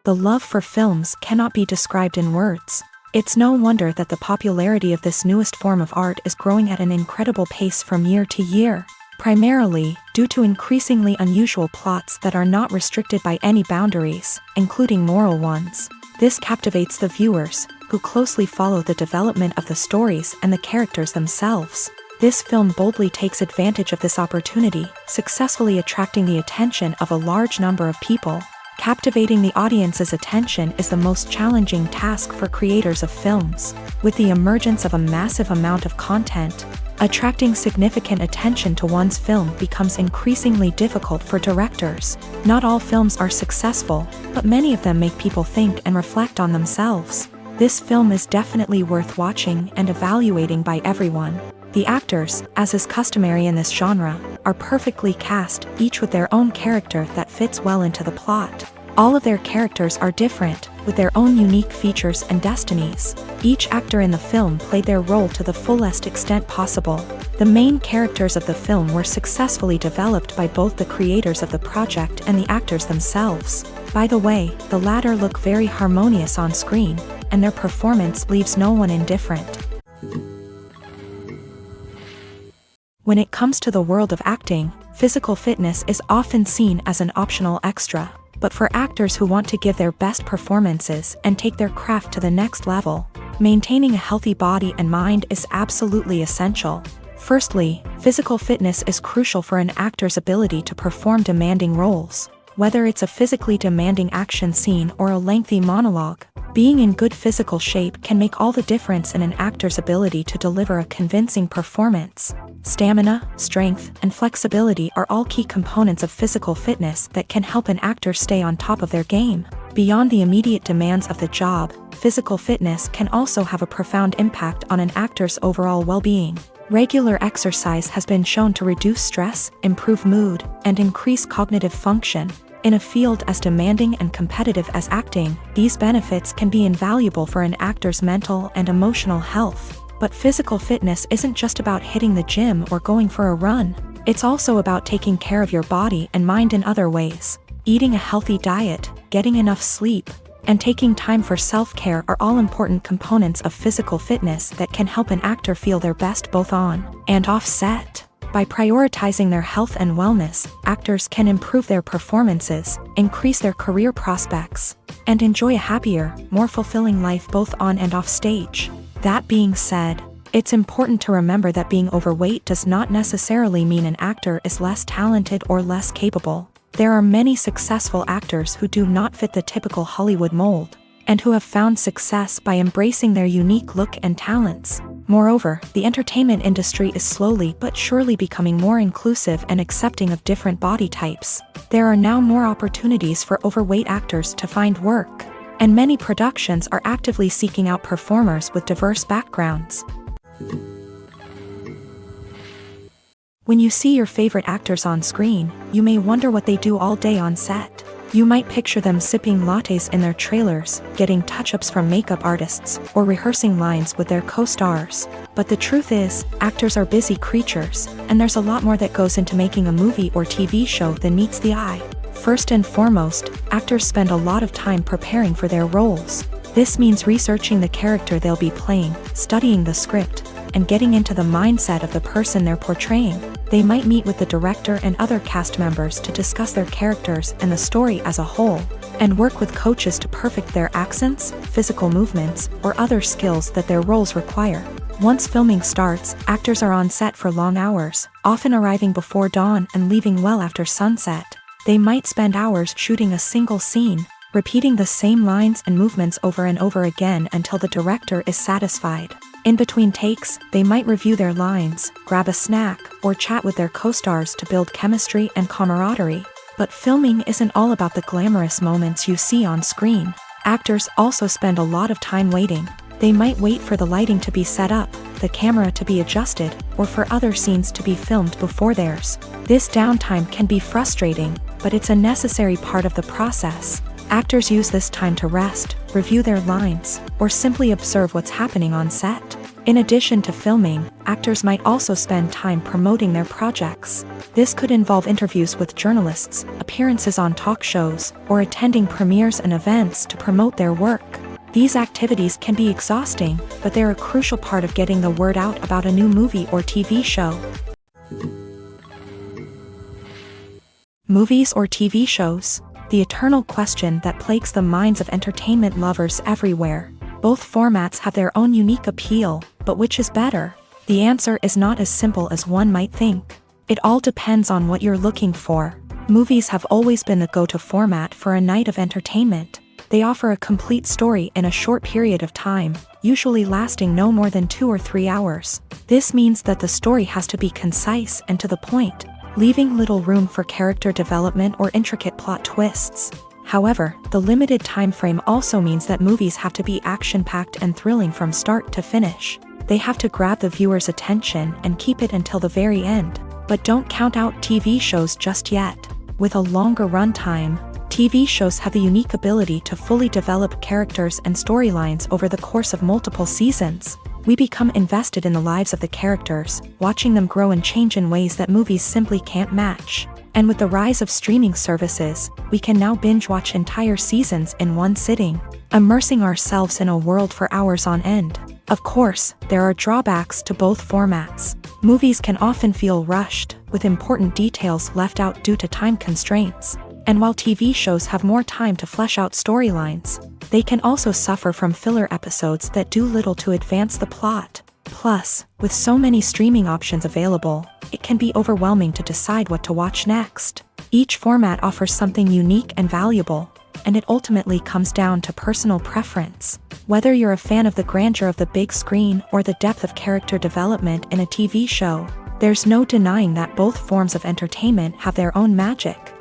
The love for films cannot be described in words. It's no wonder that the popularity of this newest form of art is growing at an incredible pace from year to year, primarily due to increasingly unusual plots that are not restricted by any boundaries, including moral ones. This captivates the viewers, who closely follow the development of the stories and the characters themselves. This film boldly takes advantage of this opportunity, successfully attracting the attention of a large number of people. Captivating the audience's attention is the most challenging task for creators of films. With the emergence of a massive amount of content, attracting significant attention to one's film becomes increasingly difficult for directors. Not all films are successful, but many of them make people think and reflect on themselves. This film is definitely worth watching and evaluating by everyone. The actors, as is customary in this genre, are perfectly cast, each with their own character that fits well into the plot. All of their characters are different, with their own unique features and destinies. Each actor in the film played their role to the fullest extent possible. The main characters of the film were successfully developed by both the creators of the project and the actors themselves. By the way, the latter look very harmonious on screen, and their performance leaves no one indifferent. When it comes to the world of acting, physical fitness is often seen as an optional extra, but for actors who want to give their best performances and take their craft to the next level, maintaining a healthy body and mind is absolutely essential. Firstly, physical fitness is crucial for an actor's ability to perform demanding roles. Whether it's a physically demanding action scene or a lengthy monologue, being in good physical shape can make all the difference in an actor's ability to deliver a convincing performance. Stamina, strength, and flexibility are all key components of physical fitness that can help an actor stay on top of their game. Beyond the immediate demands of the job, physical fitness can also have a profound impact on an actor's overall well-being. Regular exercise has been shown to reduce stress, improve mood, and increase cognitive function. In a field as demanding and competitive as acting, these benefits can be invaluable for an actor's mental and emotional health. But physical fitness isn't just about hitting the gym or going for a run. It's also about taking care of your body and mind in other ways. Eating a healthy diet, getting enough sleep, and taking time for self-care are all important components of physical fitness that can help an actor feel their best both on and off set. By prioritizing their health and wellness, actors can improve their performances, increase their career prospects, and enjoy a happier, more fulfilling life both on and off stage. That being said, it's important to remember that being overweight does not necessarily mean an actor is less talented or less capable. There are many successful actors who do not fit the typical Hollywood mold, and who have found success by embracing their unique look and talents. Moreover, the entertainment industry is slowly but surely becoming more inclusive and accepting of different body types. There are now more opportunities for overweight actors to find work, and many productions are actively seeking out performers with diverse backgrounds. When you see your favorite actors on screen, you may wonder what they do all day on set. You might picture them sipping lattes in their trailers, getting touch-ups from makeup artists, or rehearsing lines with their co-stars. But the truth is, actors are busy creatures, and there's a lot more that goes into making a movie or TV show than meets the eye. First and foremost, actors spend a lot of time preparing for their roles. This means researching the character they'll be playing, studying the script, and getting into the mindset of the person they're portraying. They might meet with the director and other cast members to discuss their characters and the story as a whole, and work with coaches to perfect their accents, physical movements, or other skills that their roles require. Once filming starts, actors are on set for long hours, often arriving before dawn and leaving well after sunset. They might spend hours shooting a single scene, repeating the same lines and movements over and over again until the director is satisfied. In between takes, they might review their lines, grab a snack, or chat with their co-stars to build chemistry and camaraderie. But filming isn't all about the glamorous moments you see on screen. Actors also spend a lot of time waiting. They might wait for the lighting to be set up, the camera to be adjusted, or for other scenes to be filmed before theirs. This downtime can be frustrating, but it's a necessary part of the process. Actors use this time to rest, review their lines, or simply observe what's happening on set. In addition to filming, actors might also spend time promoting their projects. This could involve interviews with journalists, appearances on talk shows, or attending premieres and events to promote their work. These activities can be exhausting, but they're a crucial part of getting the word out about a new movie or TV show. Movies or TV shows? The eternal question that plagues the minds of entertainment lovers everywhere. Both formats have their own unique appeal, but which is better? The answer is not as simple as one might think. It all depends on what you're looking for. Movies have always been the go-to format for a night of entertainment. They offer a complete story in a short period of time, usually lasting no more than 2 or 3 hours. This means that the story has to be concise and to the point, leaving little room for character development or intricate plot twists. However, the limited time frame also means that movies have to be action-packed and thrilling from start to finish. They have to grab the viewer's attention and keep it until the very end. But don't count out TV shows just yet. With a longer runtime, TV shows have the unique ability to fully develop characters and storylines over the course of multiple seasons. We become invested in the lives of the characters, watching them grow and change in ways that movies simply can't match. And with the rise of streaming services, we can now binge-watch entire seasons in one sitting, immersing ourselves in a world for hours on end. Of course, there are drawbacks to both formats. Movies can often feel rushed, with important details left out due to time constraints. And while TV shows have more time to flesh out storylines, they can also suffer from filler episodes that do little to advance the plot. Plus, with so many streaming options available, it can be overwhelming to decide what to watch next. Each format offers something unique and valuable, and it ultimately comes down to personal preference. Whether you're a fan of the grandeur of the big screen or the depth of character development in a TV show, there's no denying that both forms of entertainment have their own magic.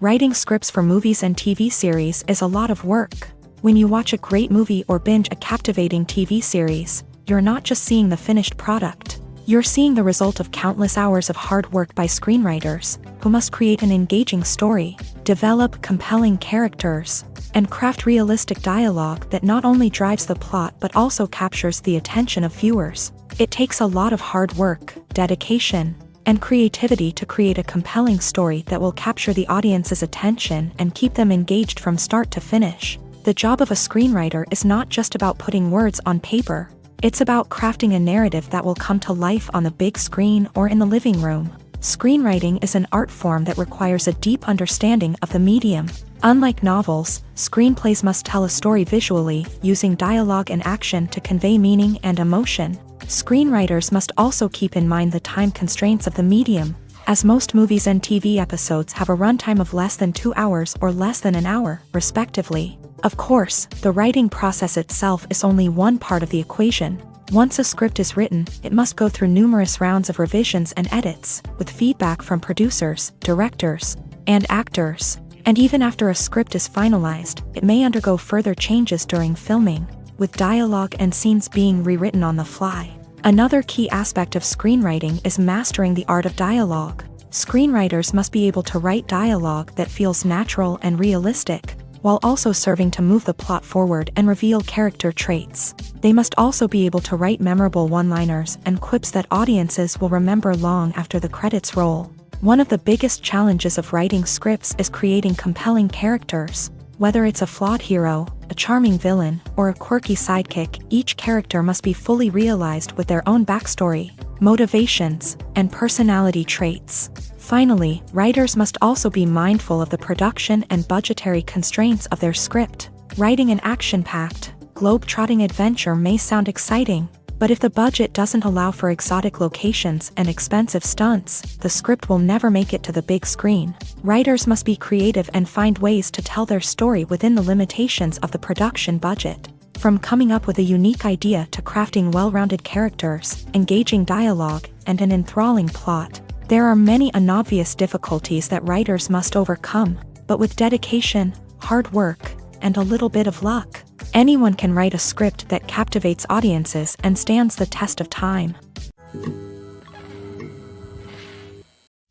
Writing scripts for movies and TV series is a lot of work. When you watch a great movie or binge a captivating TV series, you're not just seeing the finished product. You're seeing the result of countless hours of hard work by screenwriters, who must create an engaging story, develop compelling characters, and craft realistic dialogue that not only drives the plot but also captures the attention of viewers. It takes a lot of hard work, dedication, and creativity to create a compelling story that will capture the audience's attention and keep them engaged from start to finish. The job of a screenwriter is not just about putting words on paper. It's about crafting a narrative that will come to life on the big screen or in the living room. Screenwriting is an art form that requires a deep understanding of the medium. Unlike novels, screenplays must tell a story visually, using dialogue and action to convey meaning and emotion. Screenwriters must also keep in mind the time constraints of the medium, as most movies and TV episodes have a runtime of less than 2 hours or less than an hour, respectively. Of course, the writing process itself is only one part of the equation. Once a script is written, it must go through numerous rounds of revisions and edits, with feedback from producers, directors, and actors. And even after a script is finalized, it may undergo further changes during filming, with dialogue and scenes being rewritten on the fly. Another key aspect of screenwriting is mastering the art of dialogue. Screenwriters must be able to write dialogue that feels natural and realistic, while also serving to move the plot forward and reveal character traits. They must also be able to write memorable one-liners and quips that audiences will remember long after the credits roll. One of the biggest challenges of writing scripts is creating compelling characters. Whether it's a flawed hero, a charming villain, or a quirky sidekick, each character must be fully realized with their own backstory, motivations, and personality traits. Finally, writers must also be mindful of the production and budgetary constraints of their script. Writing an action-packed, globe-trotting adventure may sound exciting, but if the budget doesn't allow for exotic locations and expensive stunts, the script will never make it to the big screen. Writers must be creative and find ways to tell their story within the limitations of the production budget. From coming up with a unique idea to crafting well-rounded characters, engaging dialogue, and an enthralling plot, there are many unobvious difficulties that writers must overcome, but with dedication, hard work, and a little bit of luck, anyone can write a script that captivates audiences and stands the test of time.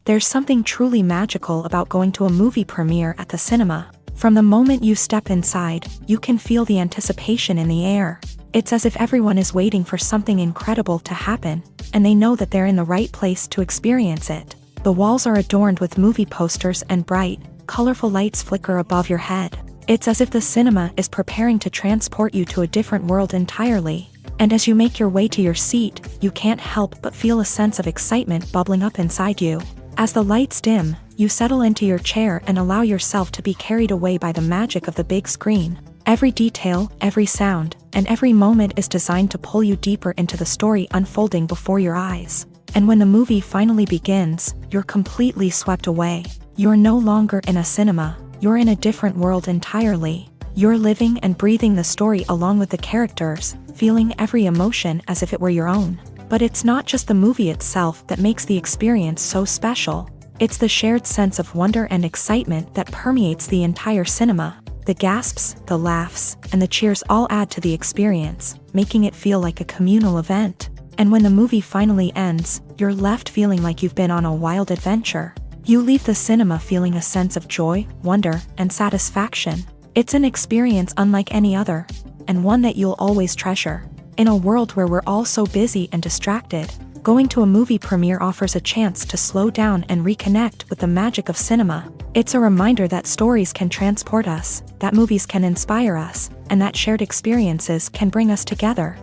There's something truly magical about going to a movie premiere at the cinema. From the moment you step inside, you can feel the anticipation in the air. It's as if everyone is waiting for something incredible to happen, and they know that they're in the right place to experience it. The walls are adorned with movie posters and bright, colorful lights flicker above your head. It's as if the cinema is preparing to transport you to a different world entirely. And as you make your way to your seat, you can't help but feel a sense of excitement bubbling up inside you. As the lights dim, you settle into your chair and allow yourself to be carried away by the magic of the big screen. Every detail, every sound, and every moment is designed to pull you deeper into the story unfolding before your eyes. And when the movie finally begins, you're completely swept away. You're no longer in a cinema, you're in a different world entirely. You're living and breathing the story along with the characters, feeling every emotion as if it were your own. But it's not just the movie itself that makes the experience so special. It's the shared sense of wonder and excitement that permeates the entire cinema. The gasps, the laughs, and the cheers all add to the experience, making it feel like a communal event. And when the movie finally ends, you're left feeling like you've been on a wild adventure. You leave the cinema feeling a sense of joy, wonder, and satisfaction. It's an experience unlike any other, and one that you'll always treasure. In a world where we're all so busy and distracted, going to a movie premiere offers a chance to slow down and reconnect with the magic of cinema. It's a reminder that stories can transport us, that movies can inspire us, and that shared experiences can bring us together.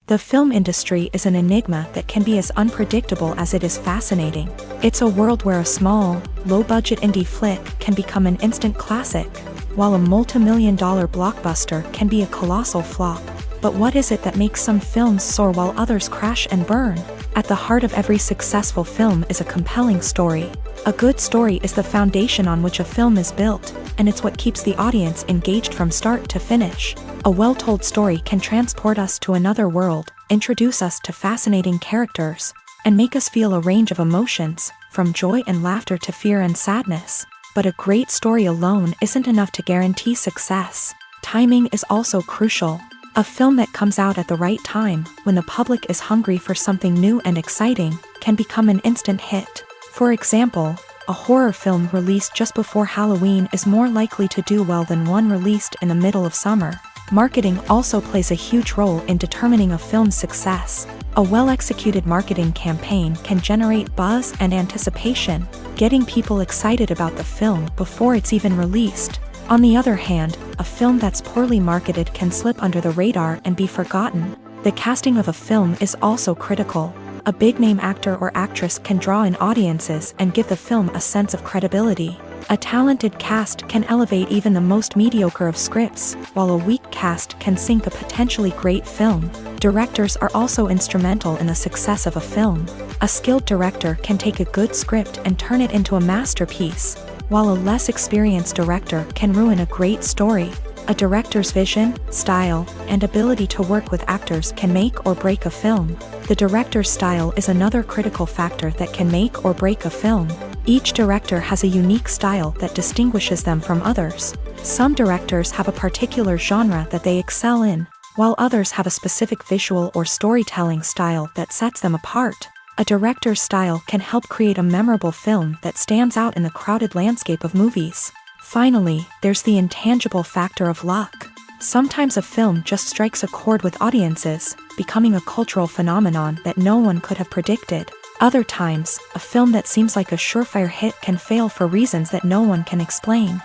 The film industry is an enigma that can be as unpredictable as it is fascinating. It's a world where a small, low-budget indie flick can become an instant classic, while a multi-million-dollar blockbuster can be a colossal flop. But what is it that makes some films soar while others crash and burn? At the heart of every successful film is a compelling story. A good story is the foundation on which a film is built, and it's what keeps the audience engaged from start to finish. A well-told story can transport us to another world, introduce us to fascinating characters, and make us feel a range of emotions, from joy and laughter to fear and sadness. But a great story alone isn't enough to guarantee success. Timing is also crucial. A film that comes out at the right time, when the public is hungry for something new and exciting, can become an instant hit. For example, a horror film released just before Halloween is more likely to do well than one released in the middle of summer. Marketing also plays a huge role in determining a film's success. A well-executed marketing campaign can generate buzz and anticipation, getting people excited about the film before it's even released. On the other hand, a film that's poorly marketed can slip under the radar and be forgotten. The casting of a film is also critical. A big-name actor or actress can draw in audiences and give the film a sense of credibility. A talented cast can elevate even the most mediocre of scripts, while a weak cast can sink a potentially great film. Directors are also instrumental in the success of a film. A skilled director can take a good script and turn it into a masterpiece, while a less experienced director can ruin a great story. A director's vision, style, and ability to work with actors can make or break a film. The director's style is another critical factor that can make or break a film. Each director has a unique style that distinguishes them from others. Some directors have a particular genre that they excel in, while others have a specific visual or storytelling style that sets them apart. A director's style can help create a memorable film that stands out in the crowded landscape of movies. Finally, there's the intangible factor of luck. Sometimes a film just strikes a chord with audiences, becoming a cultural phenomenon that no one could have predicted. Other times, a film that seems like a surefire hit can fail for reasons that no one can explain.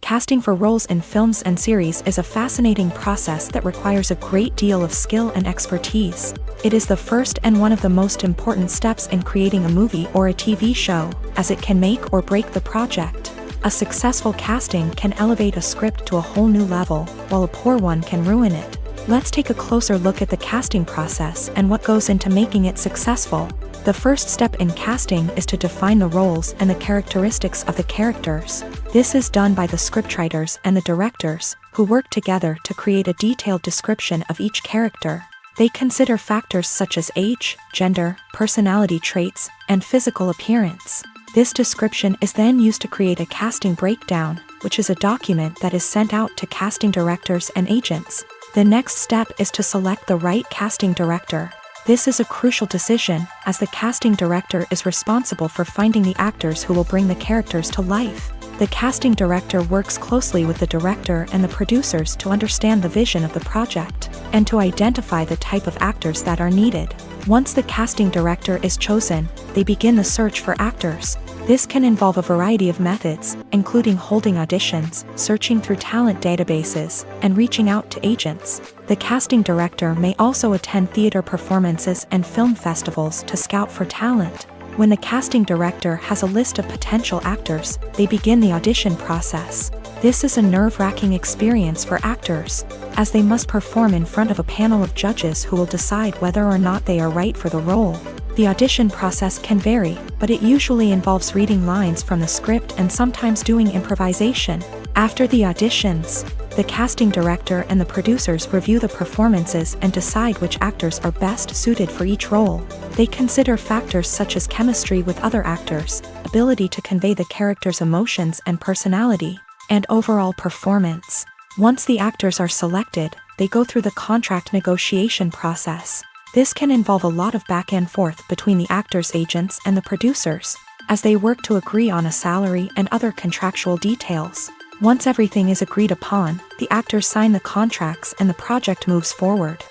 Casting for roles in films and series is a fascinating process that requires a great deal of skill and expertise. It is the first and one of the most important steps in creating a movie or a TV show, as it can make or break the project. A successful casting can elevate a script to a whole new level, while a poor one can ruin it. Let's take a closer look at the casting process and what goes into making it successful. The first step in casting is to define the roles and the characteristics of the characters. This is done by the scriptwriters and the directors, who work together to create a detailed description of each character. They consider factors such as age, gender, personality traits, and physical appearance. This description is then used to create a casting breakdown, which is a document that is sent out to casting directors and agents. The next step is to select the right casting director. This is a crucial decision, as the casting director is responsible for finding the actors who will bring the characters to life. The casting director works closely with the director and the producers to understand the vision of the project, and to identify the type of actors that are needed. Once the casting director is chosen, they begin the search for actors. This can involve a variety of methods, including holding auditions, searching through talent databases, and reaching out to agents. The casting director may also attend theater performances and film festivals to scout for talent. When the casting director has a list of potential actors, they begin the audition process. This is a nerve-wracking experience for actors, as they must perform in front of a panel of judges who will decide whether or not they are right for the role. The audition process can vary, but it usually involves reading lines from the script and sometimes doing improvisation. After the auditions, the casting director and the producers review the performances and decide which actors are best suited for each role. They consider factors such as chemistry with other actors, ability to convey the character's emotions and personality, and overall performance. Once the actors are selected, they go through the contract negotiation process. This can involve a lot of back and forth between the actors' agents and the producers, as they work to agree on a salary and other contractual details. Once everything is agreed upon, the actors sign the contracts and the project moves forward.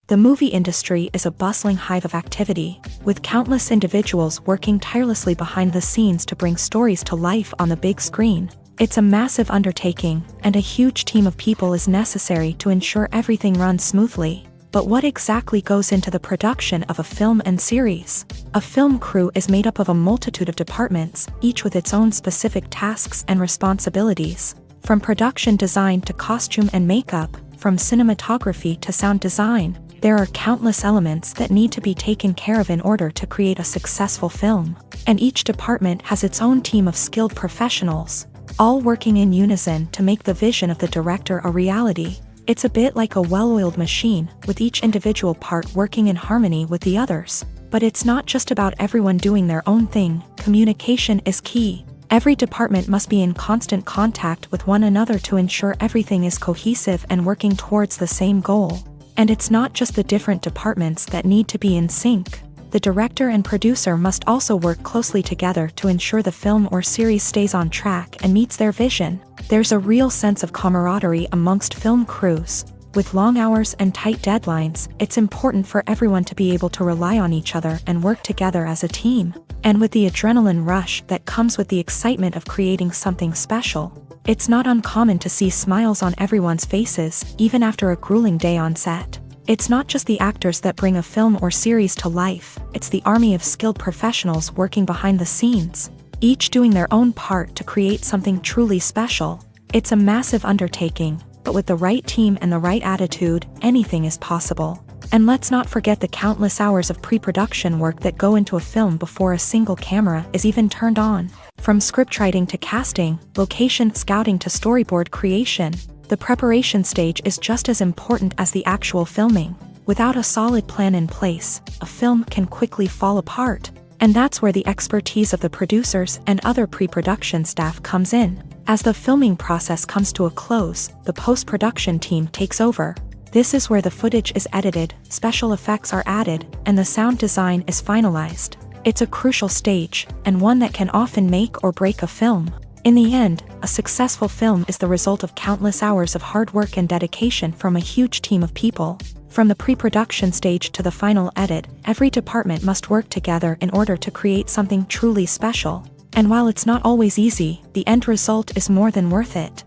The movie industry is a bustling hive of activity, with countless individuals working tirelessly behind the scenes to bring stories to life on the big screen. It's a massive undertaking, and a huge team of people is necessary to ensure everything runs smoothly. But what exactly goes into the production of a film and series? A film crew is made up of a multitude of departments, each with its own specific tasks and responsibilities. From production design to costume and makeup, from cinematography to sound design, there are countless elements that need to be taken care of in order to create a successful film. And each department has its own team of skilled professionals, all working in unison to make the vision of the director a reality. It's a bit like a well-oiled machine, with each individual part working in harmony with the others. But it's not just about everyone doing their own thing. Communication is key. Every department must be in constant contact with one another to ensure everything is cohesive and working towards the same goal. And it's not just the different departments that need to be in sync. The director and producer must also work closely together to ensure the film or series stays on track and meets their vision. There's a real sense of camaraderie amongst film crews. With long hours and tight deadlines, it's important for everyone to be able to rely on each other and work together as a team. And with the adrenaline rush that comes with the excitement of creating something special, it's not uncommon to see smiles on everyone's faces, even after a grueling day on set. It's not just the actors that bring a film or series to life, it's the army of skilled professionals working behind the scenes, each doing their own part to create something truly special. It's a massive undertaking, but with the right team and the right attitude, anything is possible. And let's not forget the countless hours of pre-production work that go into a film before a single camera is even turned on. From scriptwriting to casting, location scouting to storyboard creation, the preparation stage is just as important as the actual filming. Without a solid plan in place, a film can quickly fall apart. And that's where the expertise of the producers and other pre-production staff comes in. As the filming process comes to a close, the post-production team takes over. This is where the footage is edited, special effects are added, and the sound design is finalized. It's a crucial stage, and one that can often make or break a film. In the end, a successful film is the result of countless hours of hard work and dedication from a huge team of people. From the pre-production stage to the final edit, every department must work together in order to create something truly special. And while it's not always easy, the end result is more than worth it.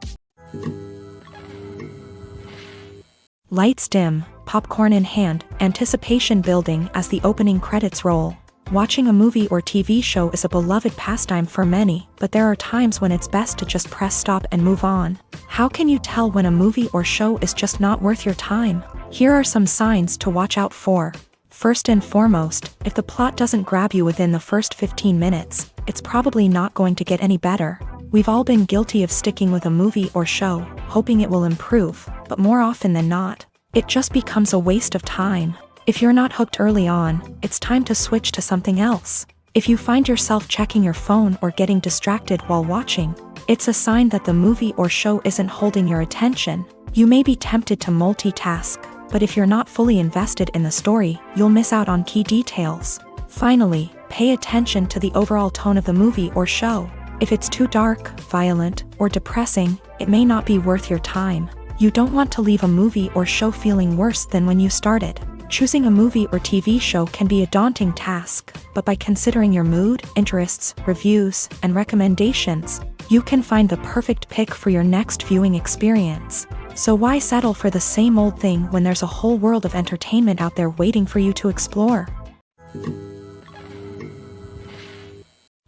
Lights dim, popcorn in hand, anticipation building as the opening credits roll. Watching a movie or TV show is a beloved pastime for many, but there are times when it's best to just press stop and move on. How can you tell when a movie or show is just not worth your time? Here are some signs to watch out for. First and foremost, if the plot doesn't grab you within the first 15 minutes, it's probably not going to get any better. We've all been guilty of sticking with a movie or show, hoping it will improve, but more often than not, it just becomes a waste of time. If you're not hooked early on, it's time to switch to something else. If you find yourself checking your phone or getting distracted while watching, it's a sign that the movie or show isn't holding your attention. You may be tempted to multitask, but if you're not fully invested in the story, you'll miss out on key details. Finally, pay attention to the overall tone of the movie or show. If it's too dark, violent, or depressing, it may not be worth your time. You don't want to leave a movie or show feeling worse than when you started. Choosing a movie or TV show can be a daunting task, but by considering your mood, interests, reviews, and recommendations, you can find the perfect pick for your next viewing experience. So why settle for the same old thing when there's a whole world of entertainment out there waiting for you to explore?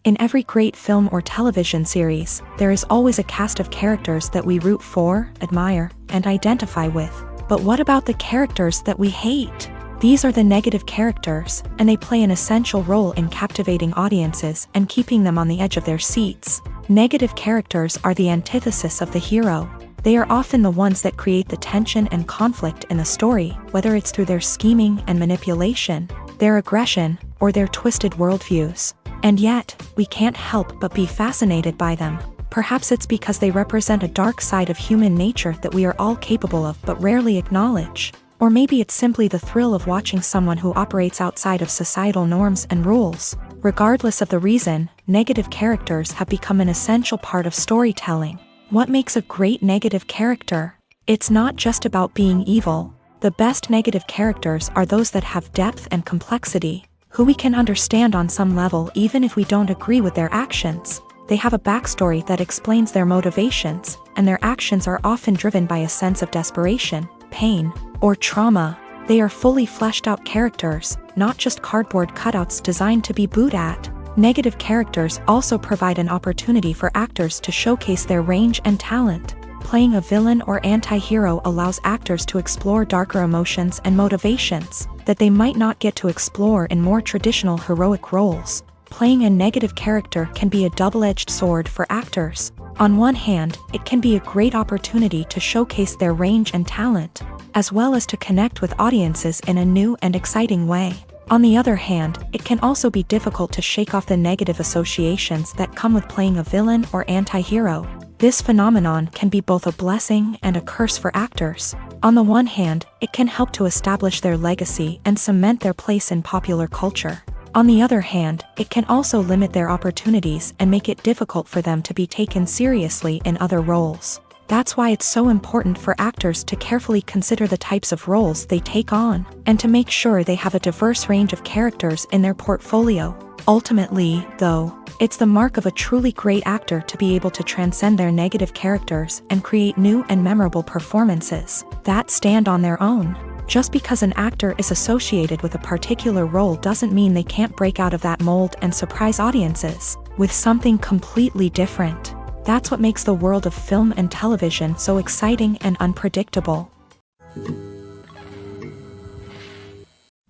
In every great film or television series, there is always a cast of characters that we root for, admire, and identify with. But what about the characters that we hate? These are the negative characters, and they play an essential role in captivating audiences and keeping them on the edge of their seats. Negative characters are the antithesis of the hero. They are often the ones that create the tension and conflict in the story, whether it's through their scheming and manipulation, their aggression, or their twisted worldviews. And yet, we can't help but be fascinated by them. Perhaps it's because they represent a dark side of human nature that we are all capable of but rarely acknowledge. Or maybe it's simply the thrill of watching someone who operates outside of societal norms and rules. Regardless of the reason, negative characters have become an essential part of storytelling. What makes a great negative character? It's not just about being evil. The best negative characters are those that have depth and complexity, who we can understand on some level even if we don't agree with their actions. They have a backstory that explains their motivations, and their actions are often driven by a sense of desperation, pain, or trauma. They are fully fleshed out characters, not just cardboard cutouts designed to be booed at. Negative characters also provide an opportunity for actors to showcase their range and talent. Playing a villain or anti-hero allows actors to explore darker emotions and motivations that they might not get to explore in more traditional heroic roles. Playing a negative character can be a double-edged sword for actors. On one hand, it can be a great opportunity to showcase their range and talent, as well as to connect with audiences in a new and exciting way. On the other hand, it can also be difficult to shake off the negative associations that come with playing a villain or anti-hero. This phenomenon can be both a blessing and a curse for actors. On the one hand, it can help to establish their legacy and cement their place in popular culture. On the other hand, it can also limit their opportunities and make it difficult for them to be taken seriously in other roles. That's why it's so important for actors to carefully consider the types of roles they take on, and to make sure they have a diverse range of characters in their portfolio. Ultimately, though, it's the mark of a truly great actor to be able to transcend their negative characters and create new and memorable performances that stand on their own. Just because an actor is associated with a particular role doesn't mean they can't break out of that mold and surprise audiences with something completely different. That's what makes the world of film and television so exciting and unpredictable.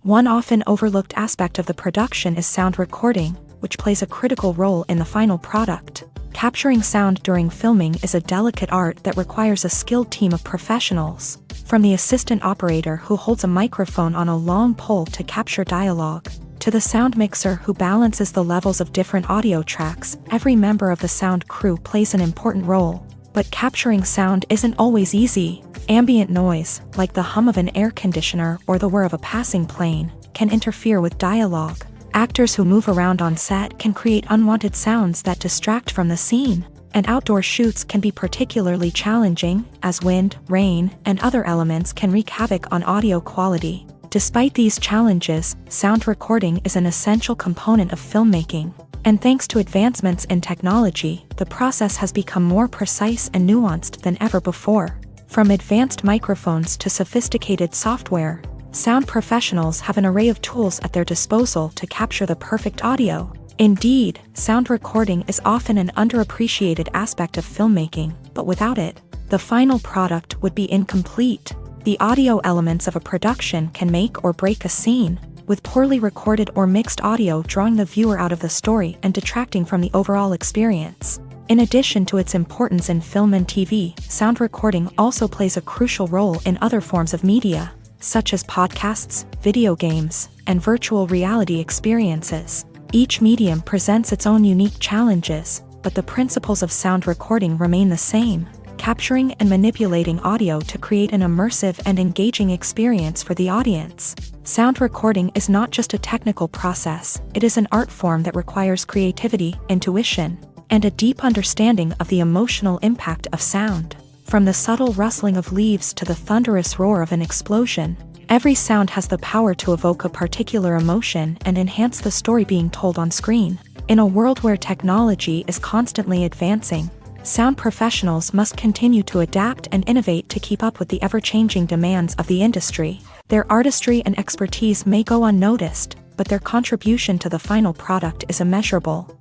One often overlooked aspect of the production is sound recording, which plays a critical role in the final product. Capturing sound during filming is a delicate art that requires a skilled team of professionals. From the assistant operator who holds a microphone on a long pole to capture dialogue, to the sound mixer who balances the levels of different audio tracks, every member of the sound crew plays an important role. But capturing sound isn't always easy. Ambient noise, like the hum of an air conditioner or the whir of a passing plane, can interfere with dialogue. Actors who move around on set can create unwanted sounds that distract from the scene. And outdoor shoots can be particularly challenging, as wind, rain, and other elements can wreak havoc on audio quality. Despite these challenges, sound recording is an essential component of filmmaking. And thanks to advancements in technology, the process has become more precise and nuanced than ever before. From advanced microphones to sophisticated software, sound professionals have an array of tools at their disposal to capture the perfect audio. Indeed, sound recording is often an underappreciated aspect of filmmaking, but without it, the final product would be incomplete. The audio elements of a production can make or break a scene, with poorly recorded or mixed audio drawing the viewer out of the story and detracting from the overall experience. In addition to its importance in film and TV, sound recording also plays a crucial role in other forms of media, such as podcasts, video games, and virtual reality experiences. Each medium presents its own unique challenges, but the principles of sound recording remain the same. capturing and manipulating audio to create an immersive and engaging experience for the audience. Sound recording is not just a technical process, it is an art form that requires creativity, intuition, and a deep understanding of the emotional impact of sound. From the subtle rustling of leaves to the thunderous roar of an explosion, every sound has the power to evoke a particular emotion and enhance the story being told on screen. In a world where technology is constantly advancing, sound professionals must continue to adapt and innovate to keep up with the ever-changing demands of the industry. Their artistry and expertise may go unnoticed, but their contribution to the final product is immeasurable.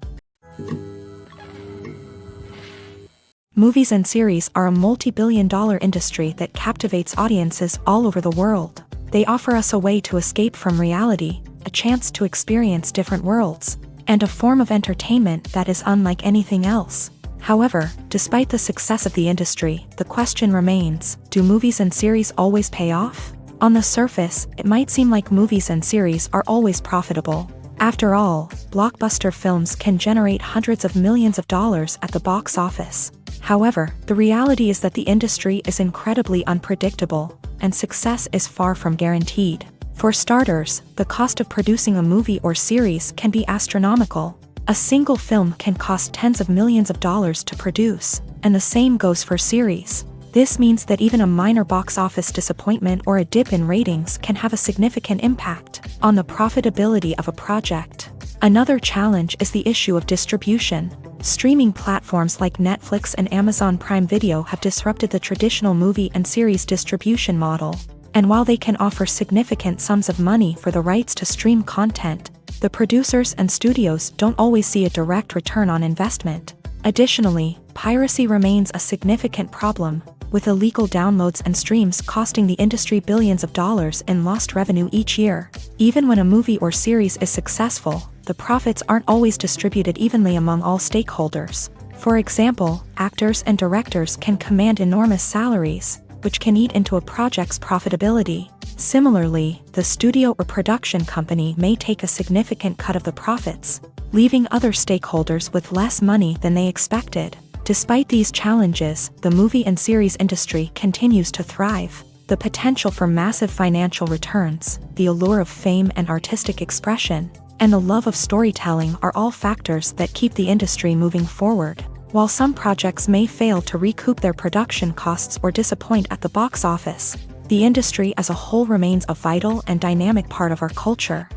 Movies and series are a multi-billion-dollar industry that captivates audiences all over the world. They offer us a way to escape from reality, a chance to experience different worlds, and a form of entertainment that is unlike anything else. However, despite the success of the industry, the question remains, do movies and series always pay off? On the surface, it might seem like movies and series are always profitable. After all, blockbuster films can generate hundreds of millions of dollars at the box office. However, the reality is that the industry is incredibly unpredictable, and success is far from guaranteed. For starters, the cost of producing a movie or series can be astronomical. A single film can cost tens of millions of dollars to produce, and the same goes for series. This means that even a minor box office disappointment or a dip in ratings can have a significant impact on the profitability of a project. Another challenge is the issue of distribution. Streaming platforms like Netflix and Amazon Prime Video have disrupted the traditional movie and series distribution model. And while they can offer significant sums of money for the rights to stream content, the producers and studios don't always see a direct return on investment. Additionally, piracy remains a significant problem, with illegal downloads and streams costing the industry billions of dollars in lost revenue each year. Even when a movie or series is successful, the profits aren't always distributed evenly among all stakeholders. For example, actors and directors can command enormous salaries, which can eat into a project's profitability. Similarly, the studio or production company may take a significant cut of the profits, leaving other stakeholders with less money than they expected. Despite these challenges, the movie and series industry continues to thrive. The potential for massive financial returns, the allure of fame and artistic expression, and the love of storytelling are all factors that keep the industry moving forward. While some projects may fail to recoup their production costs or disappoint at the box office, the industry as a whole remains a vital and dynamic part of our culture.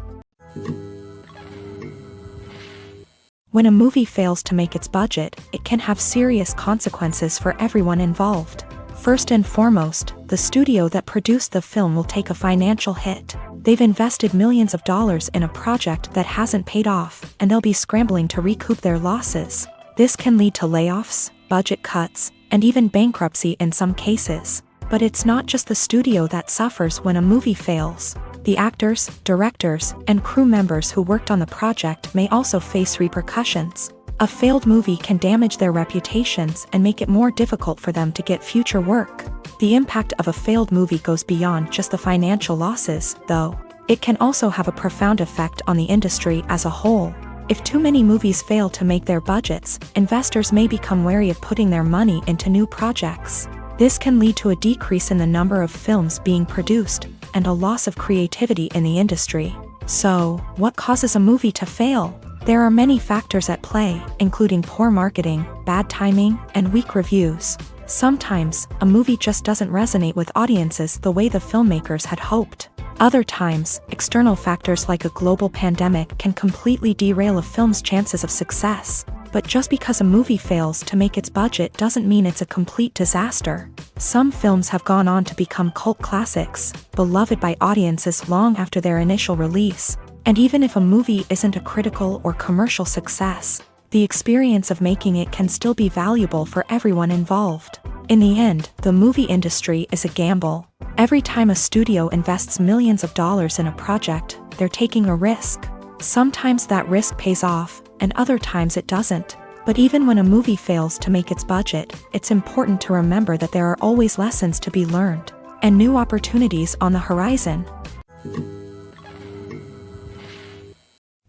When a movie fails to make its budget, it can have serious consequences for everyone involved. First and foremost, the studio that produced the film will take a financial hit. They've invested millions of dollars in a project that hasn't paid off, and they'll be scrambling to recoup their losses. This can lead to layoffs, budget cuts, and even bankruptcy in some cases. But it's not just the studio that suffers when a movie fails. The actors, directors, and crew members who worked on the project may also face repercussions. A failed movie can damage their reputations and make it more difficult for them to get future work. The impact of a failed movie goes beyond just the financial losses, though. It can also have a profound effect on the industry as a whole. If too many movies fail to make their budgets, investors may become wary of putting their money into new projects. This can lead to a decrease in the number of films being produced, and a loss of creativity in the industry. So, what causes a movie to fail? There are many factors at play, including poor marketing, bad timing, and weak reviews. Sometimes, a movie just doesn't resonate with audiences the way the filmmakers had hoped. Other times, external factors like a global pandemic can completely derail a film's chances of success. But just because a movie fails to make its budget doesn't mean it's a complete disaster. Some films have gone on to become cult classics, beloved by audiences long after their initial release. And even if a movie isn't a critical or commercial success, the experience of making it can still be valuable for everyone involved. In the end, the movie industry is a gamble. Every time a studio invests millions of dollars in a project, they're taking a risk. Sometimes that risk pays off, and other times it doesn't. But even when a movie fails to make its budget, it's important to remember that there are always lessons to be learned, and new opportunities on the horizon.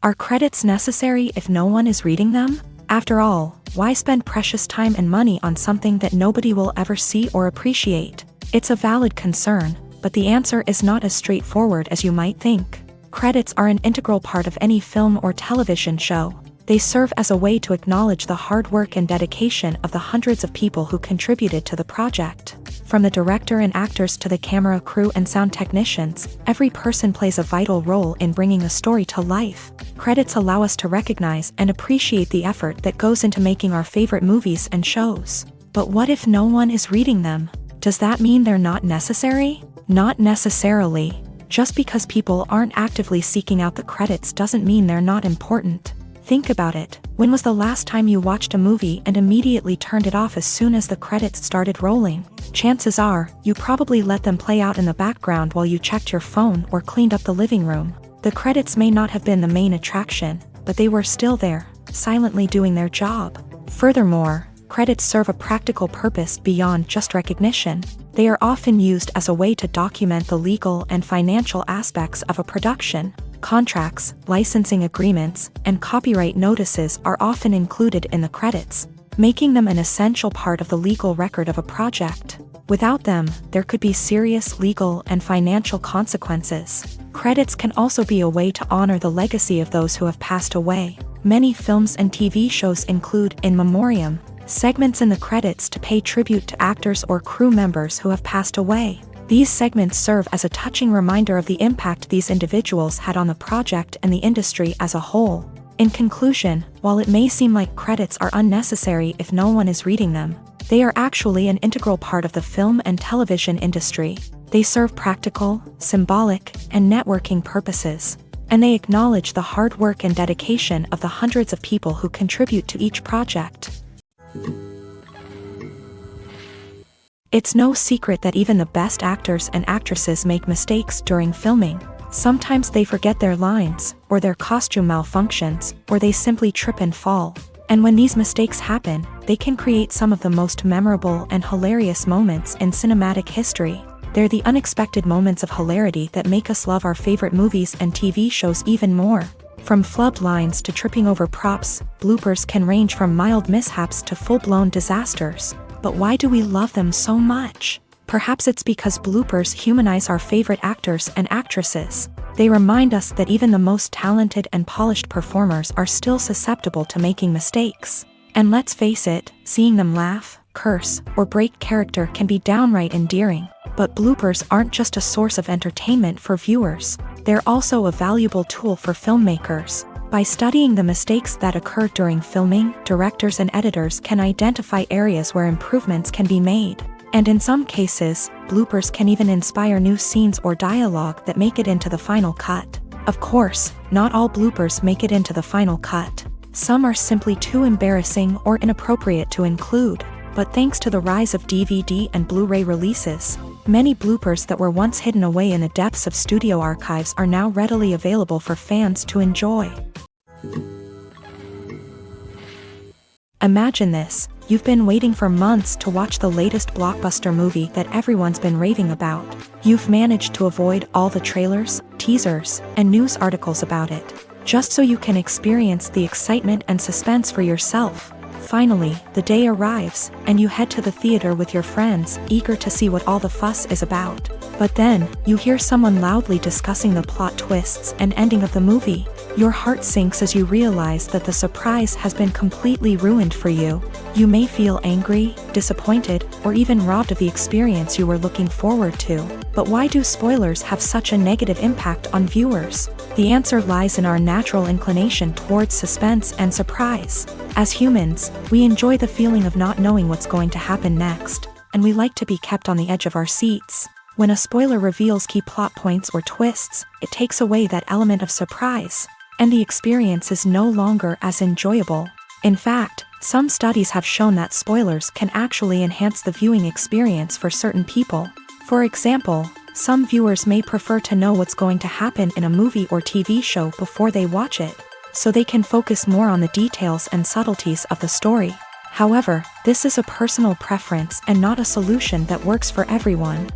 Are credits necessary if no one is reading them? After all, Why spend precious time and money on something that nobody will ever see or appreciate? It's a valid concern, but the answer is not as straightforward as you might think. Credits are an integral part of any film or television show. They serve as a way to acknowledge the hard work and dedication of the hundreds of people who contributed to the project. From the director and actors to the camera crew and sound technicians, every person plays a vital role in bringing a story to life. Credits allow us to recognize and appreciate the effort that goes into making our favorite movies and shows. But what if no one is reading them? Does that mean they're not necessary? Not necessarily. Just because people aren't actively seeking out the credits doesn't mean they're not important. Think about it. When was the last time you watched a movie and immediately turned it off as soon as the credits started rolling? Chances are, you probably let them play out in the background while you checked your phone or cleaned up the living room. The credits may not have been the main attraction, but they were still there, silently doing their job. Furthermore, credits serve a practical purpose beyond just recognition. They are often used as a way to document the legal and financial aspects of a production. Contracts, licensing agreements, and copyright notices are often included in the credits, making them an essential part of the legal record of a project. Without them, there could be serious legal and financial consequences. Credits can also be a way to honor the legacy of those who have passed away. Many films and TV shows include in memoriam segments in the credits to pay tribute to actors or crew members who have passed away. These segments serve as a touching reminder of the impact these individuals had on the project and the industry as a whole. In conclusion, while it may seem like credits are unnecessary if no one is reading them, they are actually an integral part of the film and television industry. They serve practical, symbolic, and networking purposes, and they acknowledge the hard work and dedication of the hundreds of people who contribute to each project. It's no secret that even the best actors and actresses make mistakes during filming. Sometimes they forget their lines, or their costume malfunctions, or they simply trip and fall. And when these mistakes happen, they can create some of the most memorable and hilarious moments in cinematic history. They're the unexpected moments of hilarity that make us love our favorite movies and TV shows even more. From flubbed lines to tripping over props, bloopers can range from mild mishaps to full-blown disasters. But why do we love them so much? Perhaps it's because bloopers humanize our favorite actors and actresses. They remind us that even the most talented and polished performers are still susceptible to making mistakes. And let's face it, seeing them laugh, curse, or break character can be downright endearing. But bloopers aren't just a source of entertainment for viewers. They're also a valuable tool for filmmakers. By studying the mistakes that occur during filming, directors and editors can identify areas where improvements can be made. And in some cases, bloopers can even inspire new scenes or dialogue that make it into the final cut. Of course, not all bloopers make it into the final cut. Some are simply too embarrassing or inappropriate to include. But thanks to the rise of DVD and Blu-ray releases, many bloopers that were once hidden away in the depths of studio archives are now readily available for fans to enjoy. Imagine this, you've been waiting for months to watch the latest blockbuster movie that everyone's been raving about. You've managed to avoid all the trailers, teasers, and news articles about it, just so you can experience the excitement and suspense for yourself. Finally, the day arrives, and you head to the theater with your friends, eager to see what all the fuss is about. But then, you hear someone loudly discussing the plot twists and ending of the movie. Your heart sinks as you realize that the surprise has been completely ruined for you. You may feel angry, disappointed, or even robbed of the experience you were looking forward to. But why do spoilers have such a negative impact on viewers? The answer lies in our natural inclination towards suspense and surprise. As humans, we enjoy the feeling of not knowing what's going to happen next, and we like to be kept on the edge of our seats. When a spoiler reveals key plot points or twists, it takes away that element of surprise, and the experience is no longer as enjoyable. In fact, some studies have shown that spoilers can actually enhance the viewing experience for certain people. For example, some viewers may prefer to know what's going to happen in a movie or TV show before they watch it, so they can focus more on the details and subtleties of the story. However, this is a personal preference and not a solution that works for everyone.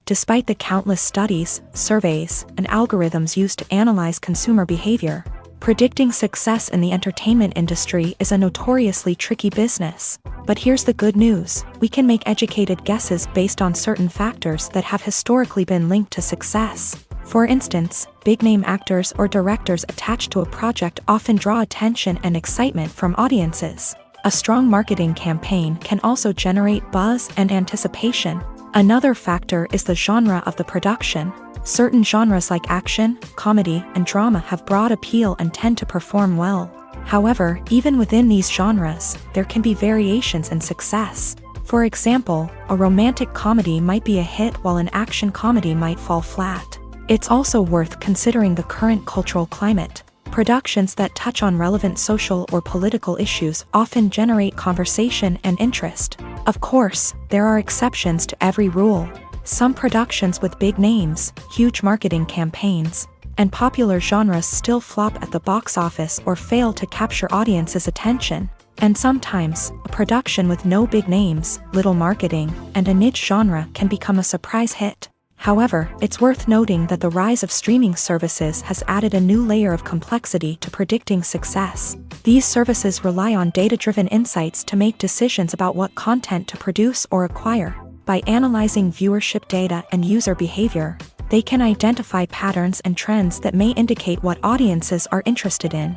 Despite the countless studies, surveys, and algorithms used to analyze consumer behavior, Predicting success in the entertainment industry is a notoriously tricky business. But here's the good news: we can make educated guesses based on certain factors that have historically been linked to success. For instance, big-name actors or directors attached to a project often draw attention and excitement from audiences. A strong marketing campaign can also generate buzz and anticipation. Another factor is the genre of the production. Certain genres like action, comedy, and drama have broad appeal and tend to perform well. However, even within these genres, there can be variations in success. For example, a romantic comedy might be a hit while an action comedy might fall flat. It's also worth considering the current cultural climate. Productions that touch on relevant social or political issues often generate conversation and interest. Of course, there are exceptions to every rule. Some productions with big names, huge marketing campaigns, and popular genres still flop at the box office or fail to capture audiences' attention. And sometimes, a production with no big names, little marketing, and a niche genre can become a surprise hit. However, it's worth noting that the rise of streaming services has added a new layer of complexity to predicting success. These services rely on data-driven insights to make decisions about what content to produce or acquire. By analyzing viewership data and user behavior, they can identify patterns and trends that may indicate what audiences are interested in.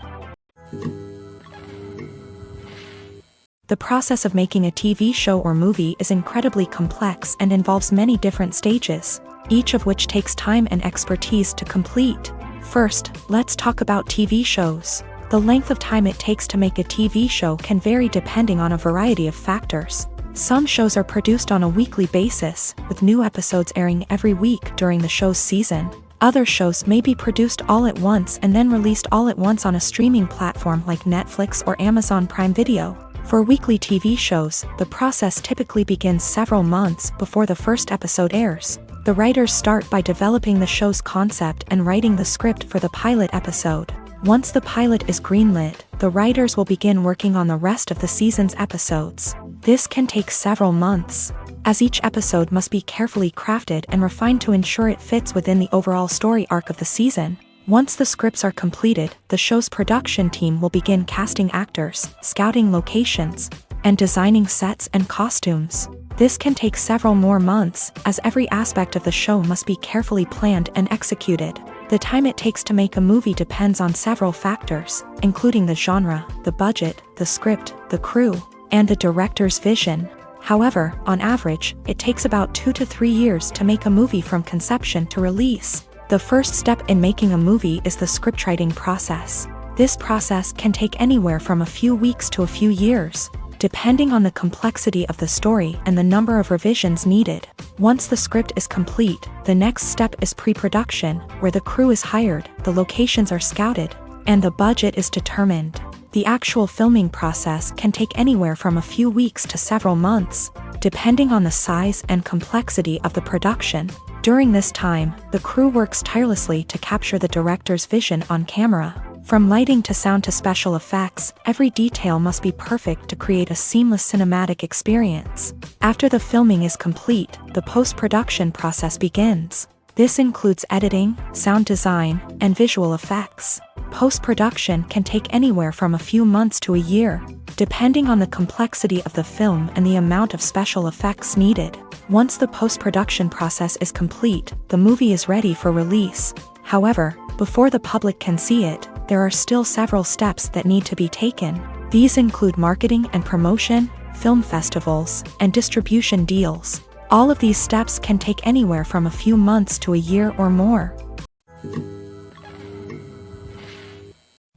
The process of making a TV show or movie is incredibly complex and involves many different stages, each of which takes time and expertise to complete. First, let's talk about TV shows. The length of time it takes to make a TV show can vary depending on a variety of factors. Some shows are produced on a weekly basis, with new episodes airing every week during the show's season. Other shows may be produced all at once and then released all at once on a streaming platform like Netflix or Amazon Prime Video. For weekly TV shows, the process typically begins several months before the first episode airs. The writers start by developing the show's concept and writing the script for the pilot episode. Once the pilot is greenlit, the writers will begin working on the rest of the season's episodes. This can take several months, as each episode must be carefully crafted and refined to ensure it fits within the overall story arc of the season. Once the scripts are completed, the show's production team will begin casting actors, scouting locations, and designing sets and costumes. This can take several more months, as every aspect of the show must be carefully planned and executed. The time it takes to make a movie depends on several factors, including the genre, the budget, the script, the crew, and the director's vision. However, on average, it takes about 2 to 3 years to make a movie from conception to release. The first step in making a movie is the scriptwriting process. This process can take anywhere from a few weeks to a few years, depending on the complexity of the story and the number of revisions needed. Once the script is complete, the next step is pre-production, where the crew is hired, the locations are scouted, and the budget is determined. The actual filming process can take anywhere from a few weeks to several months, depending on the size and complexity of the production. During this time, the crew works tirelessly to capture the director's vision on camera. From lighting to sound to special effects, every detail must be perfect to create a seamless cinematic experience. After the filming is complete, the post-production process begins. This includes editing, sound design, and visual effects. Post-production can take anywhere from a few months to a year, depending on the complexity of the film and the amount of special effects needed. Once the post-production process is complete, the movie is ready for release. However, before the public can see it, there are still several steps that need to be taken. These include marketing and promotion, film festivals, and distribution deals. All of these steps can take anywhere from a few months to a year or more.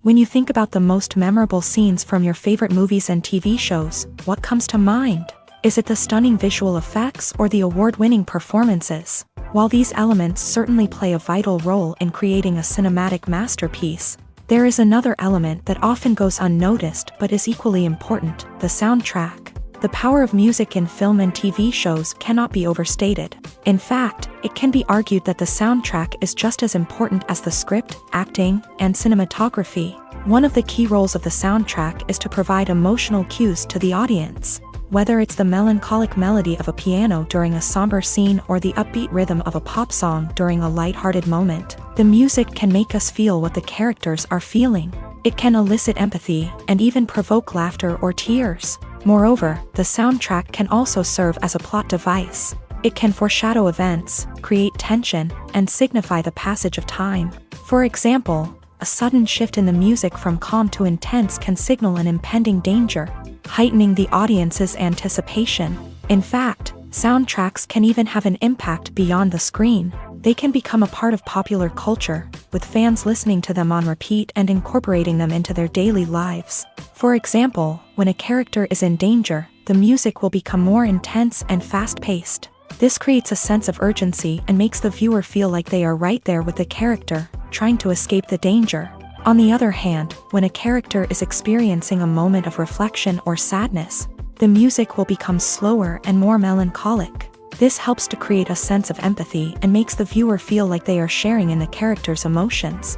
When you think about the most memorable scenes from your favorite movies and TV shows, what comes to mind? Is it the stunning visual effects or the award-winning performances? While these elements certainly play a vital role in creating a cinematic masterpiece, there is another element that often goes unnoticed but is equally important: the soundtrack. The power of music in film and TV shows cannot be overstated. In fact, it can be argued that the soundtrack is just as important as the script, acting, and cinematography. One of the key roles of the soundtrack is to provide emotional cues to the audience. Whether it's the melancholic melody of a piano during a somber scene or the upbeat rhythm of a pop song during a light-hearted moment, the music can make us feel what the characters are feeling. It can elicit empathy and even provoke laughter or tears. Moreover, the soundtrack can also serve as a plot device. It can foreshadow events, create tension, and signify the passage of time. For example, a sudden shift in the music from calm to intense can signal an impending danger, heightening the audience's anticipation. In fact, soundtracks can even have an impact beyond the screen. They can become a part of popular culture, with fans listening to them on repeat and incorporating them into their daily lives. For example, when a character is in danger, the music will become more intense and fast-paced. This creates a sense of urgency and makes the viewer feel like they are right there with the character, trying to escape the danger. On the other hand, when a character is experiencing a moment of reflection or sadness, the music will become slower and more melancholic. This helps to create a sense of empathy and makes the viewer feel like they are sharing in the character's emotions.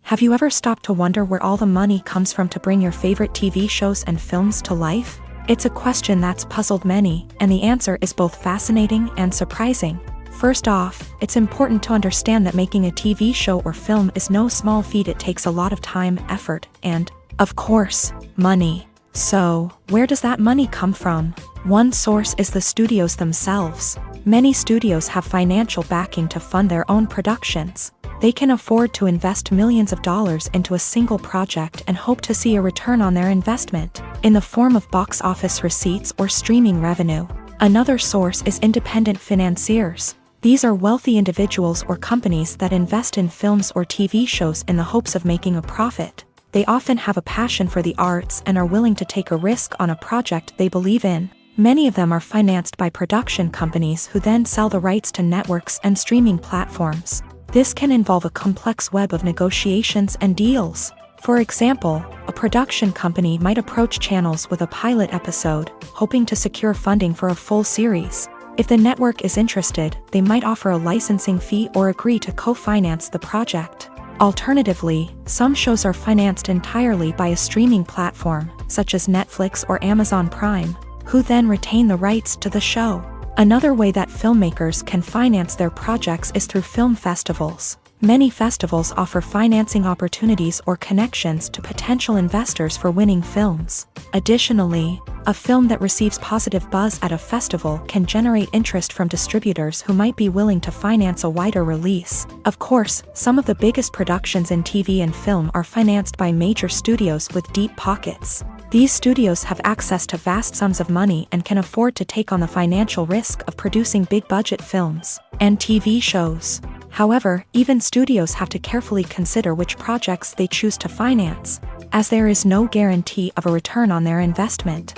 Have you ever stopped to wonder where all the money comes from to bring your favorite TV shows and films to life? It's a question that's puzzled many, and the answer is both fascinating and surprising. First off, it's important to understand that making a TV show or film is no small feat. It takes a lot of time, effort, and, of course, money. So, where does that money come from? One source is the studios themselves. Many studios have financial backing to fund their own productions. They can afford to invest millions of dollars into a single project and hope to see a return on their investment, in the form of box office receipts or streaming revenue. Another source is independent financiers. These are wealthy individuals or companies that invest in films or TV shows in the hopes of making a profit. They often have a passion for the arts and are willing to take a risk on a project they believe in. Many of them are financed by production companies who then sell the rights to networks and streaming platforms. This can involve a complex web of negotiations and deals. For example, a production company might approach channels with a pilot episode, hoping to secure funding for a full series. If the network is interested, they might offer a licensing fee or agree to co-finance the project. Alternatively, some shows are financed entirely by a streaming platform, such as Netflix or Amazon Prime, who then retain the rights to the show. Another way that filmmakers can finance their projects is through film festivals. Many festivals offer financing opportunities or connections to potential investors for winning films. Additionally, a film that receives positive buzz at a festival can generate interest from distributors who might be willing to finance a wider release. Of course, some of the biggest productions in TV and film are financed by major studios with deep pockets. These studios have access to vast sums of money and can afford to take on the financial risk of producing big-budget films and TV shows. However, even studios have to carefully consider which projects they choose to finance, as there is no guarantee of a return on their investment.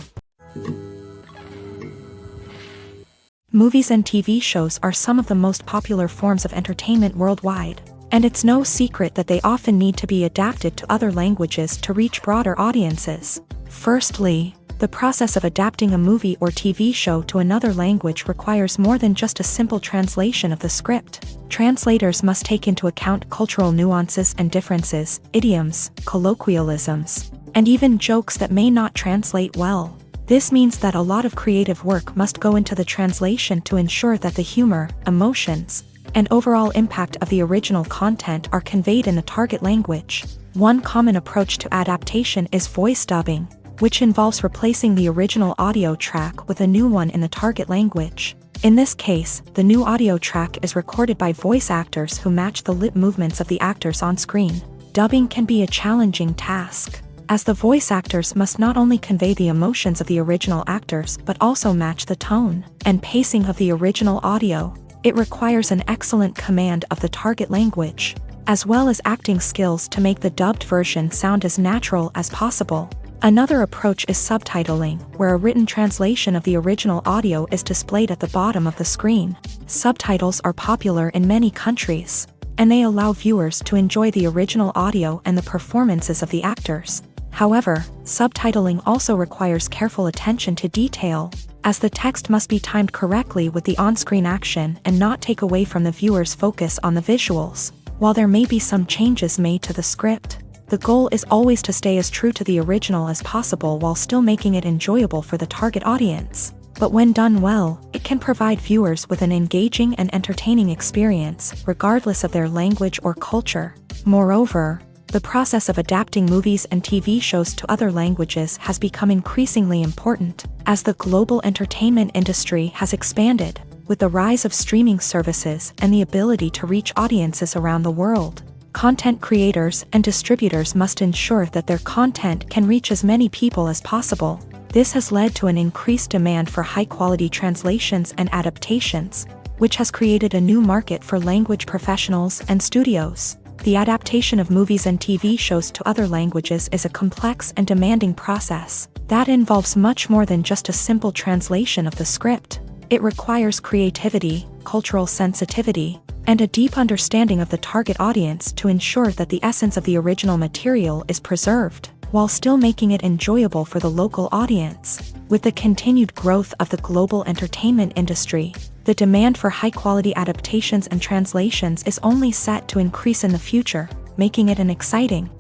Movies and TV shows are some of the most popular forms of entertainment worldwide, and it's no secret that they often need to be adapted to other languages to reach broader audiences. Firstly, the process of adapting a movie or TV show to another language requires more than just a simple translation of the script. Translators must take into account cultural nuances and differences, idioms, colloquialisms, and even jokes that may not translate well. This means that a lot of creative work must go into the translation to ensure that the humor, emotions, and overall impact of the original content are conveyed in the target language. One common approach to adaptation is voice dubbing, which involves replacing the original audio track with a new one in the target language. In this case, the new audio track is recorded by voice actors who match the lip movements of the actors on screen. Dubbing can be a challenging task, as the voice actors must not only convey the emotions of the original actors but also match the tone and pacing of the original audio. It requires an excellent command of the target language, as well as acting skills to make the dubbed version sound as natural as possible. Another approach is subtitling, where a written translation of the original audio is displayed at the bottom of the screen. Subtitles are popular in many countries, and they allow viewers to enjoy the original audio and the performances of the actors. However, subtitling also requires careful attention to detail, as the text must be timed correctly with the on-screen action and not take away from the viewer's focus on the visuals. While there may be some changes made to the script, The goal is always to stay as true to the original as possible while still making it enjoyable for the target audience. But when done well, it can provide viewers with an engaging and entertaining experience, regardless of their language or culture. Moreover, the process of adapting movies and TV shows to other languages has become increasingly important, as the global entertainment industry has expanded, with the rise of streaming services and the ability to reach audiences around the world. Content creators and distributors must ensure that their content can reach as many people as possible. This has led to an increased demand for high-quality translations and adaptations, which has created a new market for language professionals and studios. The adaptation of movies and TV shows to other languages is a complex and demanding process that involves much more than just a simple translation of the script. It requires creativity, cultural sensitivity, and a deep understanding of the target audience to ensure that the essence of the original material is preserved, while still making it enjoyable for the local audience. With the continued growth of the global entertainment industry, the demand for high-quality adaptations and translations is only set to increase in the future, making it an exciting.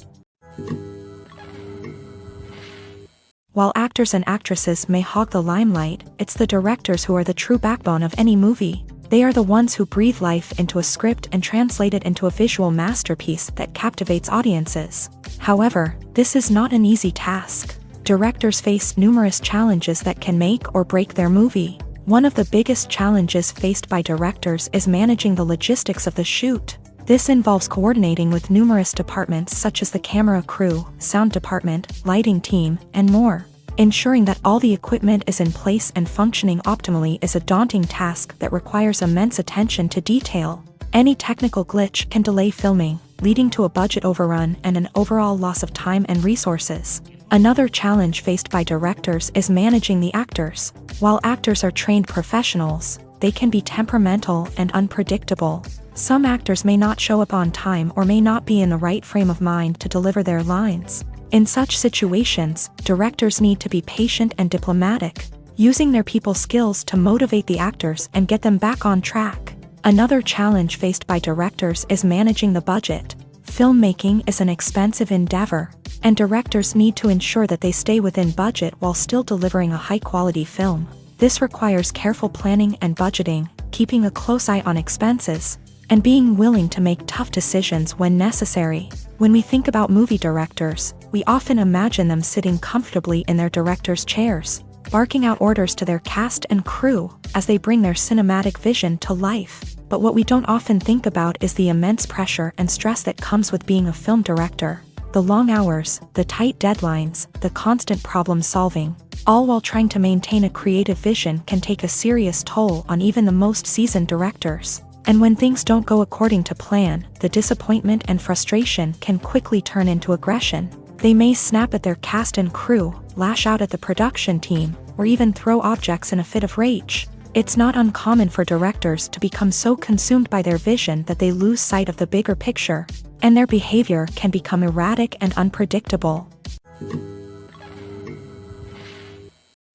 While actors and actresses may hog the limelight, it's the directors who are the true backbone of any movie. They are the ones who breathe life into a script and translate it into a visual masterpiece that captivates audiences. However, this is not an easy task. Directors face numerous challenges that can make or break their movie. One of the biggest challenges faced by directors is managing the logistics of the shoot. This involves coordinating with numerous departments such as the camera crew, sound department, lighting team, and more. Ensuring that all the equipment is in place and functioning optimally is a daunting task that requires immense attention to detail. Any technical glitch can delay filming, leading to a budget overrun and an overall loss of time and resources. Another challenge faced by directors is managing the actors. While actors are trained professionals, they can be temperamental and unpredictable. Some actors may not show up on time or may not be in the right frame of mind to deliver their lines. In such situations, directors need to be patient and diplomatic, using their people skills to motivate the actors and get them back on track. Another challenge faced by directors is managing the budget. Filmmaking is an expensive endeavor, and directors need to ensure that they stay within budget while still delivering a high-quality film. This requires careful planning and budgeting, keeping a close eye on expenses, and being willing to make tough decisions when necessary. When we think about movie directors, we often imagine them sitting comfortably in their director's chairs, barking out orders to their cast and crew as they bring their cinematic vision to life. But what we don't often think about is the immense pressure and stress that comes with being a film director. The long hours, the tight deadlines, the constant problem solving, all while trying to maintain a creative vision can take a serious toll on even the most seasoned directors. And when things don't go according to plan, the disappointment and frustration can quickly turn into aggression. They may snap at their cast and crew, lash out at the production team, or even throw objects in a fit of rage. It's not uncommon for directors to become so consumed by their vision that they lose sight of the bigger picture, and their behavior can become erratic and unpredictable.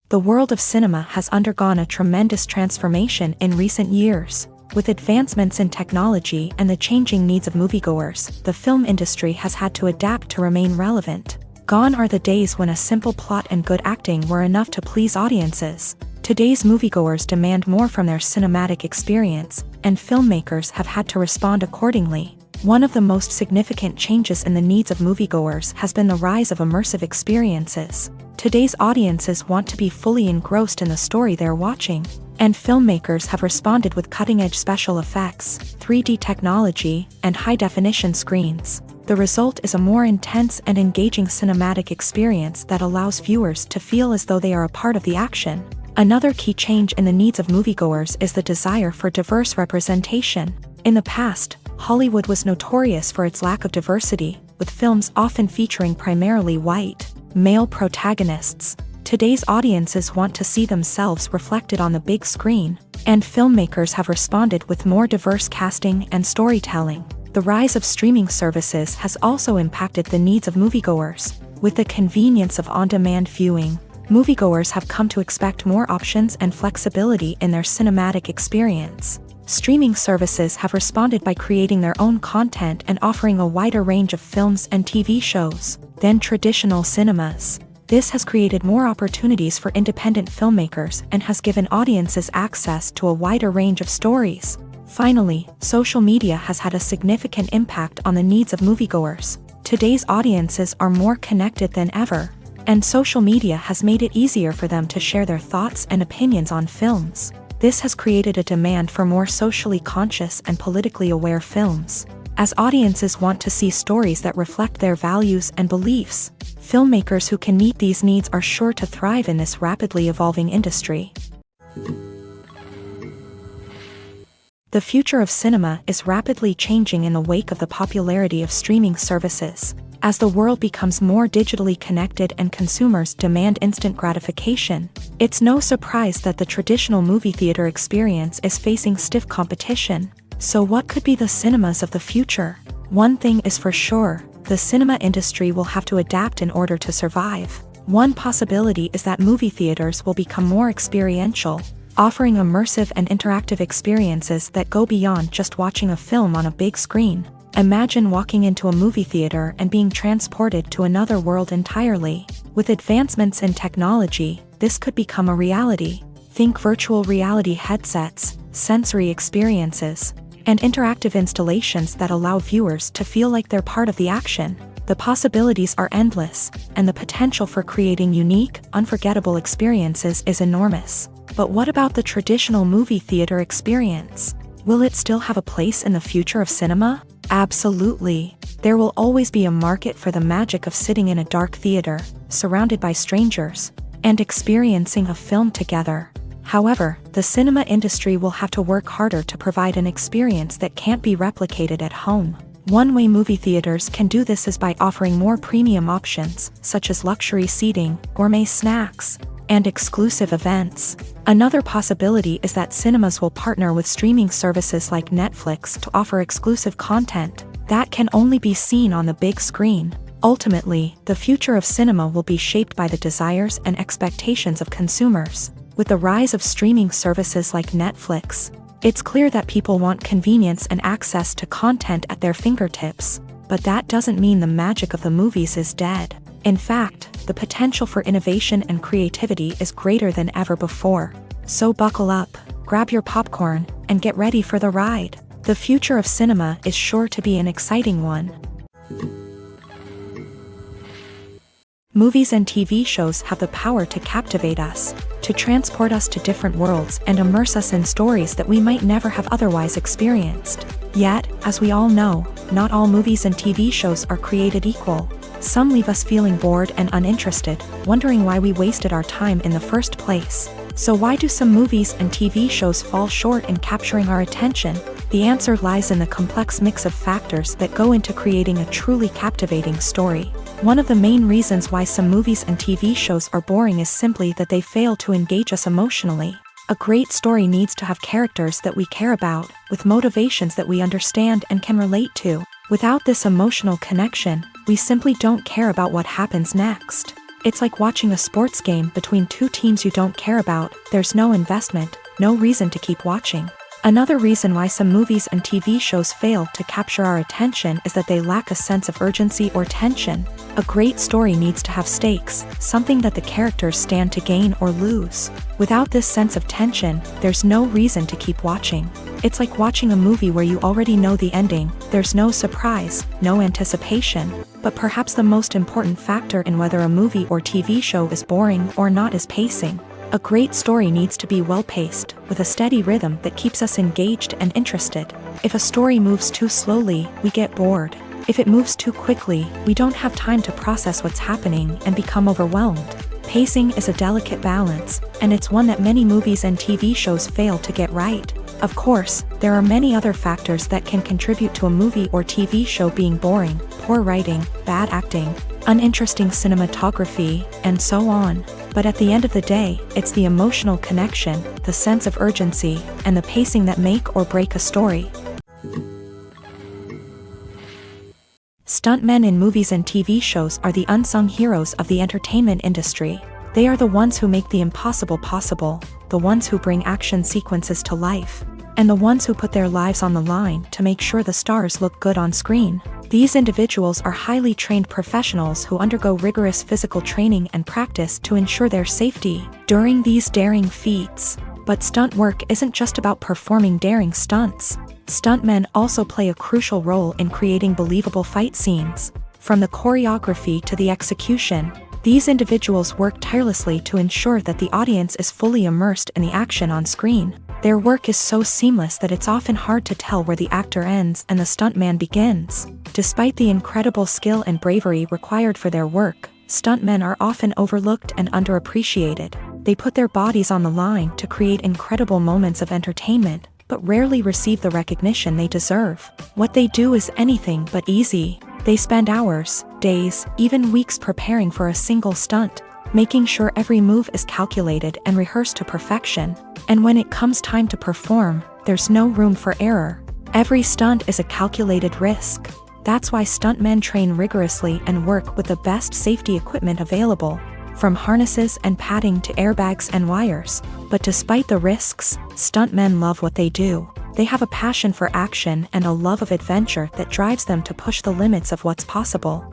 The world of cinema has undergone a tremendous transformation in recent years. With advancements in technology and the changing needs of moviegoers, the film industry has had to adapt to remain relevant. Gone are the days when a simple plot and good acting were enough to please audiences. Today's moviegoers demand more from their cinematic experience, and filmmakers have had to respond accordingly. One of the most significant changes in the needs of moviegoers has been the rise of immersive experiences. Today's audiences want to be fully engrossed in the story they're watching, and filmmakers have responded with cutting-edge special effects, 3D technology, and high-definition screens. The result is a more intense and engaging cinematic experience that allows viewers to feel as though they are a part of the action. Another key change in the needs of moviegoers is the desire for diverse representation. In the past, Hollywood was notorious for its lack of diversity, with films often featuring primarily white, male protagonists. Today's audiences want to see themselves reflected on the big screen, and filmmakers have responded with more diverse casting and storytelling. The rise of streaming services has also impacted the needs of moviegoers. With the convenience of on-demand viewing, moviegoers have come to expect more options and flexibility in their cinematic experience. Streaming services have responded by creating their own content and offering a wider range of films and TV shows than traditional cinemas. This has created more opportunities for independent filmmakers and has given audiences access to a wider range of stories. Finally, social media has had a significant impact on the needs of moviegoers. Today's audiences are more connected than ever, and social media has made it easier for them to share their thoughts and opinions on films. This has created a demand for more socially conscious and politically aware films. As audiences want to see stories that reflect their values and beliefs, filmmakers who can meet these needs are sure to thrive in this rapidly evolving industry. The future of cinema is rapidly changing in the wake of the popularity of streaming services. As the world becomes more digitally connected and consumers demand instant gratification, it's no surprise that the traditional movie theater experience is facing stiff competition. So what could be the cinemas of the future? One thing is for sure, the cinema industry will have to adapt in order to survive. One possibility is that movie theaters will become more experiential, offering immersive and interactive experiences that go beyond just watching a film on a big screen. Imagine walking into a movie theater and being transported to another world entirely. With advancements in technology, this could become a reality. Think virtual reality headsets, sensory experiences, and interactive installations that allow viewers to feel like they're part of the action. The possibilities are endless, and the potential for creating unique, unforgettable experiences is enormous. But what about the traditional movie theater experience? Will it still have a place in the future of cinema? Absolutely. There will always be a market for the magic of sitting in a dark theater, surrounded by strangers, and experiencing a film together. However, the cinema industry will have to work harder to provide an experience that can't be replicated at home. One way movie theaters can do this is by offering more premium options, such as luxury seating, gourmet snacks, and exclusive events. Another possibility is that cinemas will partner with streaming services like Netflix to offer exclusive content that can only be seen on the big screen. Ultimately, the future of cinema will be shaped by the desires and expectations of consumers. With the rise of streaming services like Netflix, it's clear that people want convenience and access to content at their fingertips. But that doesn't mean the magic of the movies is dead. In fact, the potential for innovation and creativity is greater than ever before. So buckle up, grab your popcorn, and get ready for the ride. The future of cinema is sure to be an exciting one. Movies and TV shows have the power to captivate us, to transport us to different worlds and immerse us in stories that we might never have otherwise experienced. Yet, as we all know, not all movies and TV shows are created equal. Some leave us feeling bored and uninterested, wondering why we wasted our time in the first place. So why do some movies and TV shows fall short in capturing our attention? The answer lies in the complex mix of factors that go into creating a truly captivating story. One of the main reasons why some movies and TV shows are boring is simply that they fail to engage us emotionally. A great story needs to have characters that we care about, with motivations that we understand and can relate to. Without this emotional connection, we simply don't care about what happens next. It's like watching a sports game between two teams you don't care about. There's no investment, no reason to keep watching. Another reason why some movies and TV shows fail to capture our attention is that they lack a sense of urgency or tension. A great story needs to have stakes, something that the characters stand to gain or lose. Without this sense of tension, there's no reason to keep watching. It's like watching a movie where you already know the ending. There's no surprise, no anticipation. But perhaps the most important factor in whether a movie or TV show is boring or not is pacing. A great story needs to be well-paced, with a steady rhythm that keeps us engaged and interested. If a story moves too slowly, we get bored. If it moves too quickly, we don't have time to process what's happening and become overwhelmed. Pacing is a delicate balance, and it's one that many movies and TV shows fail to get right. Of course, there are many other factors that can contribute to a movie or TV show being boring: poor writing, bad acting, uninteresting cinematography, and so on. But at the end of the day, it's the emotional connection, the sense of urgency, and the pacing that make or break a story. Stuntmen in movies and TV shows are the unsung heroes of the entertainment industry. They are the ones who make the impossible possible, the ones who bring action sequences to life. and the ones who put their lives on the line to make sure the stars look good on screen. These individuals are highly trained professionals who undergo rigorous physical training and practice to ensure their safety during these daring feats. But stunt work isn't just about performing daring stunts. Stuntmen also play a crucial role in creating believable fight scenes. From the choreography to the execution, these individuals work tirelessly to ensure that the audience is fully immersed in the action on screen. Their work is so seamless that it's often hard to tell where the actor ends and the stuntman begins. Despite the incredible skill and bravery required for their work, stuntmen are often overlooked and underappreciated. They put their bodies on the line to create incredible moments of entertainment, but rarely receive the recognition they deserve. What they do is anything but easy. They spend hours, days, even weeks preparing for a single stunt, making sure every move is calculated and rehearsed to perfection. And when it comes time to perform, there's no room for error. Every stunt is a calculated risk. That's why stuntmen train rigorously and work with the best safety equipment available, from harnesses and padding to airbags and wires. But despite the risks, stuntmen love what they do. They have a passion for action and a love of adventure that drives them to push the limits of what's possible.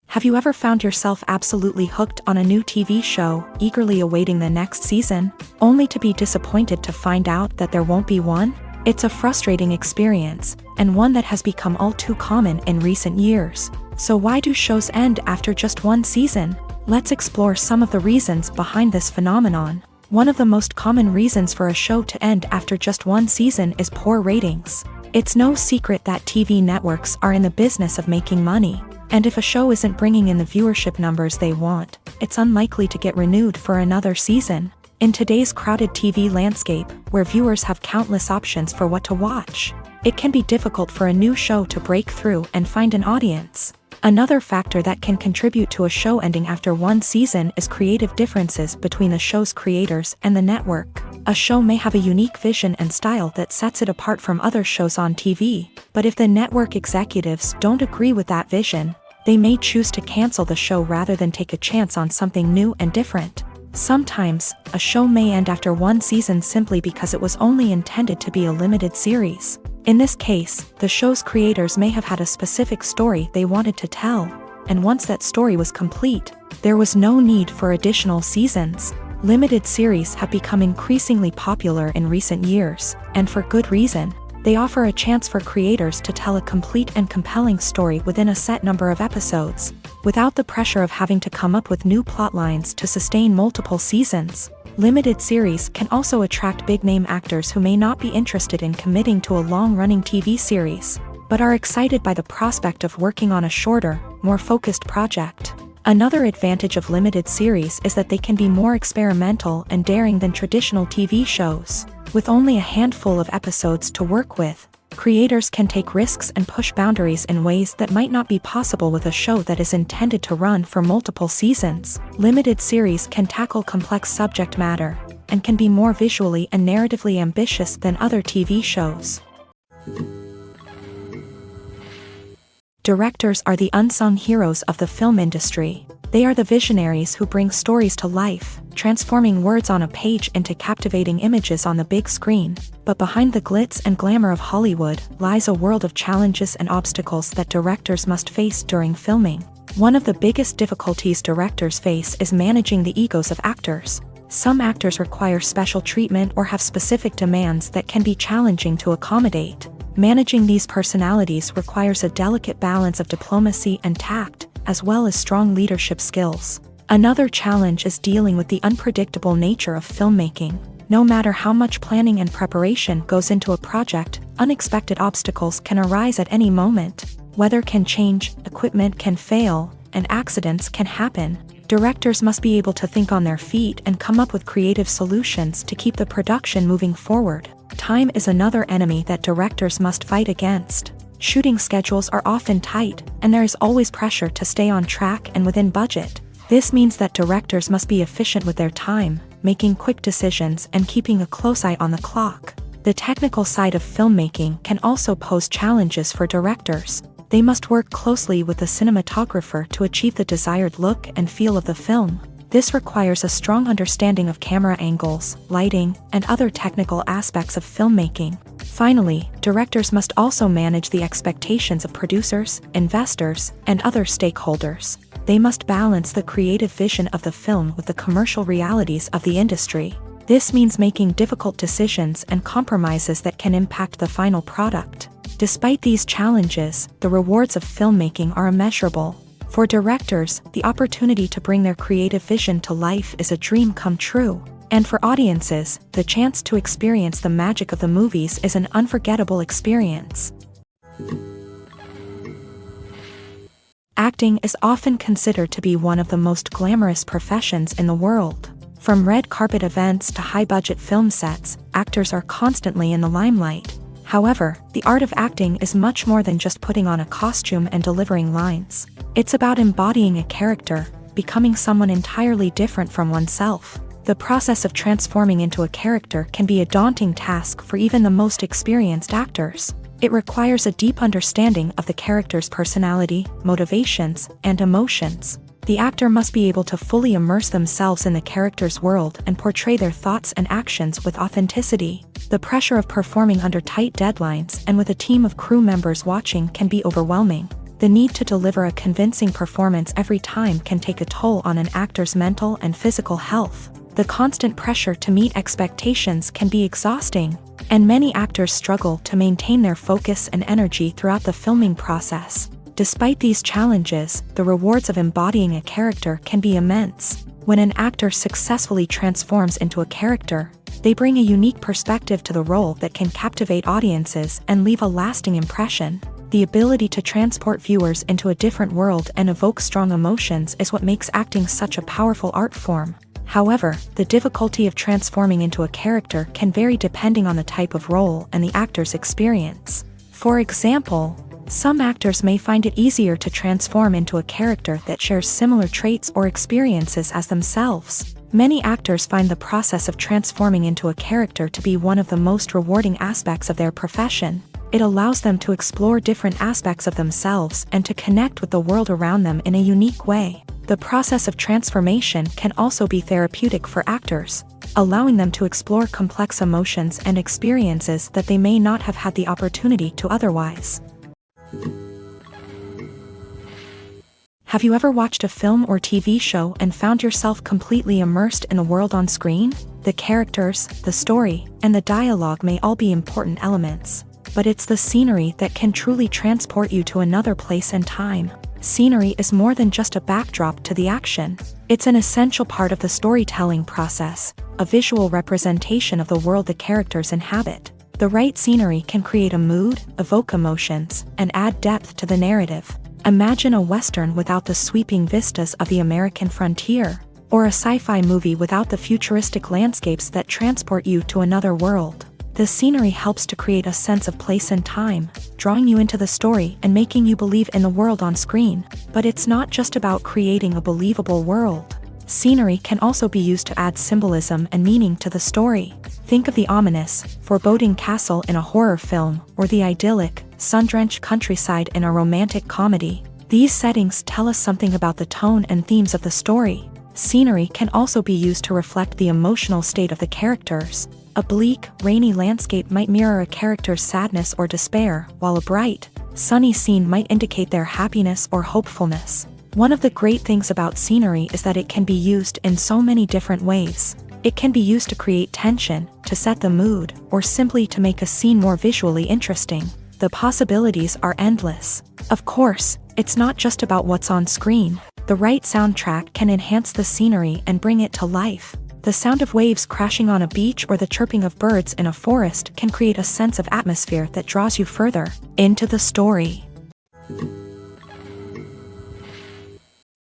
Have you ever found yourself absolutely hooked on a new TV show, eagerly awaiting the next season, only to be disappointed to find out that there won't be one? It's a frustrating experience, and one that has become all too common in recent years. So why do shows end after just one season? Let's explore some of the reasons behind this phenomenon. One of the most common reasons for a show to end after just one season is poor ratings. It's no secret that TV networks are in the business of making money, and if a show isn't bringing in the viewership numbers they want, it's unlikely to get renewed for another season. In today's crowded TV landscape, where viewers have countless options for what to watch, it can be difficult for a new show to break through and find an audience. Another factor that can contribute to a show ending after one season is creative differences between the show's creators and the network. A show may have a unique vision and style that sets it apart from other shows on TV, but if the network executives don't agree with that vision, they may choose to cancel the show rather than take a chance on something new and different. Sometimes, a show may end after one season simply because it was only intended to be a limited series. In this case, the show's creators may have had a specific story they wanted to tell, and once that story was complete, there was no need for additional seasons. Limited series have become increasingly popular in recent years, and for good reason. They offer a chance for creators to tell a complete and compelling story within a set number of episodes, without the pressure of having to come up with new plotlines to sustain multiple seasons. Limited series can also attract big-name actors who may not be interested in committing to a long-running TV series, but are excited by the prospect of working on a shorter, more focused project. Another advantage of limited series is that they can be more experimental and daring than traditional TV shows. With only a handful of episodes to work with, creators can take risks and push boundaries in ways that might not be possible with a show that is intended to run for multiple seasons. Limited series can tackle complex subject matter, and can be more visually and narratively ambitious than other TV shows. Directors are the unsung heroes of the film industry. They are the visionaries who bring stories to life, transforming words on a page into captivating images on the big screen. But behind the glitz and glamour of Hollywood lies a world of challenges and obstacles that directors must face during filming. One of the biggest difficulties directors face is managing the egos of actors. Some actors require special treatment or have specific demands that can be challenging to accommodate. Managing these personalities requires a delicate balance of diplomacy and tact, as well as strong leadership skills. Another challenge is dealing with the unpredictable nature of filmmaking. No matter how much planning and preparation goes into a project, unexpected obstacles can arise at any moment. Weather can change, equipment can fail, and accidents can happen. Directors must be able to think on their feet and come up with creative solutions to keep the production moving forward. Time is another enemy that directors must fight against. Shooting schedules are often tight, and there is always pressure to stay on track and within budget. This means that directors must be efficient with their time, making quick decisions and keeping a close eye on the clock. The technical side of filmmaking can also pose challenges for directors. They must work closely with the cinematographer to achieve the desired look and feel of the film. This requires a strong understanding of camera angles, lighting, and other technical aspects of filmmaking. Finally, directors must also manage the expectations of producers, investors, and other stakeholders. They must balance the creative vision of the film with the commercial realities of the industry. This means making difficult decisions and compromises that can impact the final product. Despite these challenges, the rewards of filmmaking are immeasurable. For directors, the opportunity to bring their creative vision to life is a dream come true. And for audiences, the chance to experience the magic of the movies is an unforgettable experience. Acting is often considered to be one of the most glamorous professions in the world. From red carpet events to high-budget film sets, actors are constantly in the limelight. However, the art of acting is much more than just putting on a costume and delivering lines. It's about embodying a character, becoming someone entirely different from oneself. The process of transforming into a character can be a daunting task for even the most experienced actors. It requires a deep understanding of the character's personality, motivations, and emotions. The actor must be able to fully immerse themselves in the character's world and portray their thoughts and actions with authenticity. The pressure of performing under tight deadlines and with a team of crew members watching can be overwhelming. The need to deliver a convincing performance every time can take a toll on an actor's mental and physical health. The constant pressure to meet expectations can be exhausting, and many actors struggle to maintain their focus and energy throughout the filming process. Despite these challenges, the rewards of embodying a character can be immense. When an actor successfully transforms into a character, they bring a unique perspective to the role that can captivate audiences and leave a lasting impression. The ability to transport viewers into a different world and evoke strong emotions is what makes acting such a powerful art form. However, the difficulty of transforming into a character can vary depending on the type of role and the actor's experience. For example, some actors may find it easier to transform into a character that shares similar traits or experiences as themselves. Many actors find the process of transforming into a character to be one of the most rewarding aspects of their profession. It allows them to explore different aspects of themselves and to connect with the world around them in a unique way. The process of transformation can also be therapeutic for actors, allowing them to explore complex emotions and experiences that they may not have had the opportunity to otherwise. Have you ever watched a film or TV show and found yourself completely immersed in the world on screen? The characters, the story, and the dialogue may all be important elements, but it's the scenery that can truly transport you to another place and time. Scenery is more than just a backdrop to the action. It's an essential part of the storytelling process, a visual representation of the world the characters inhabit. The right scenery can create a mood, evoke emotions, and add depth to the narrative. Imagine a Western without the sweeping vistas of the American frontier, or a sci-fi movie without the futuristic landscapes that transport you to another world. The scenery helps to create a sense of place and time, drawing you into the story and making you believe in the world on screen. But it's not just about creating a believable world. Scenery can also be used to add symbolism and meaning to the story. Think of the ominous, foreboding castle in a horror film, or the idyllic, sun-drenched countryside in a romantic comedy. These settings tell us something about the tone and themes of the story. Scenery can also be used to reflect the emotional state of the characters. A bleak, rainy landscape might mirror a character's sadness or despair, while a bright, sunny scene might indicate their happiness or hopefulness. One of the great things about scenery is that it can be used in so many different ways. It can be used to create tension, to set the mood, or simply to make a scene more visually interesting. The possibilities are endless. Of course, it's not just about what's on screen. The right soundtrack can enhance the scenery and bring it to life. The sound of waves crashing on a beach or the chirping of birds in a forest can create a sense of atmosphere that draws you further into the story.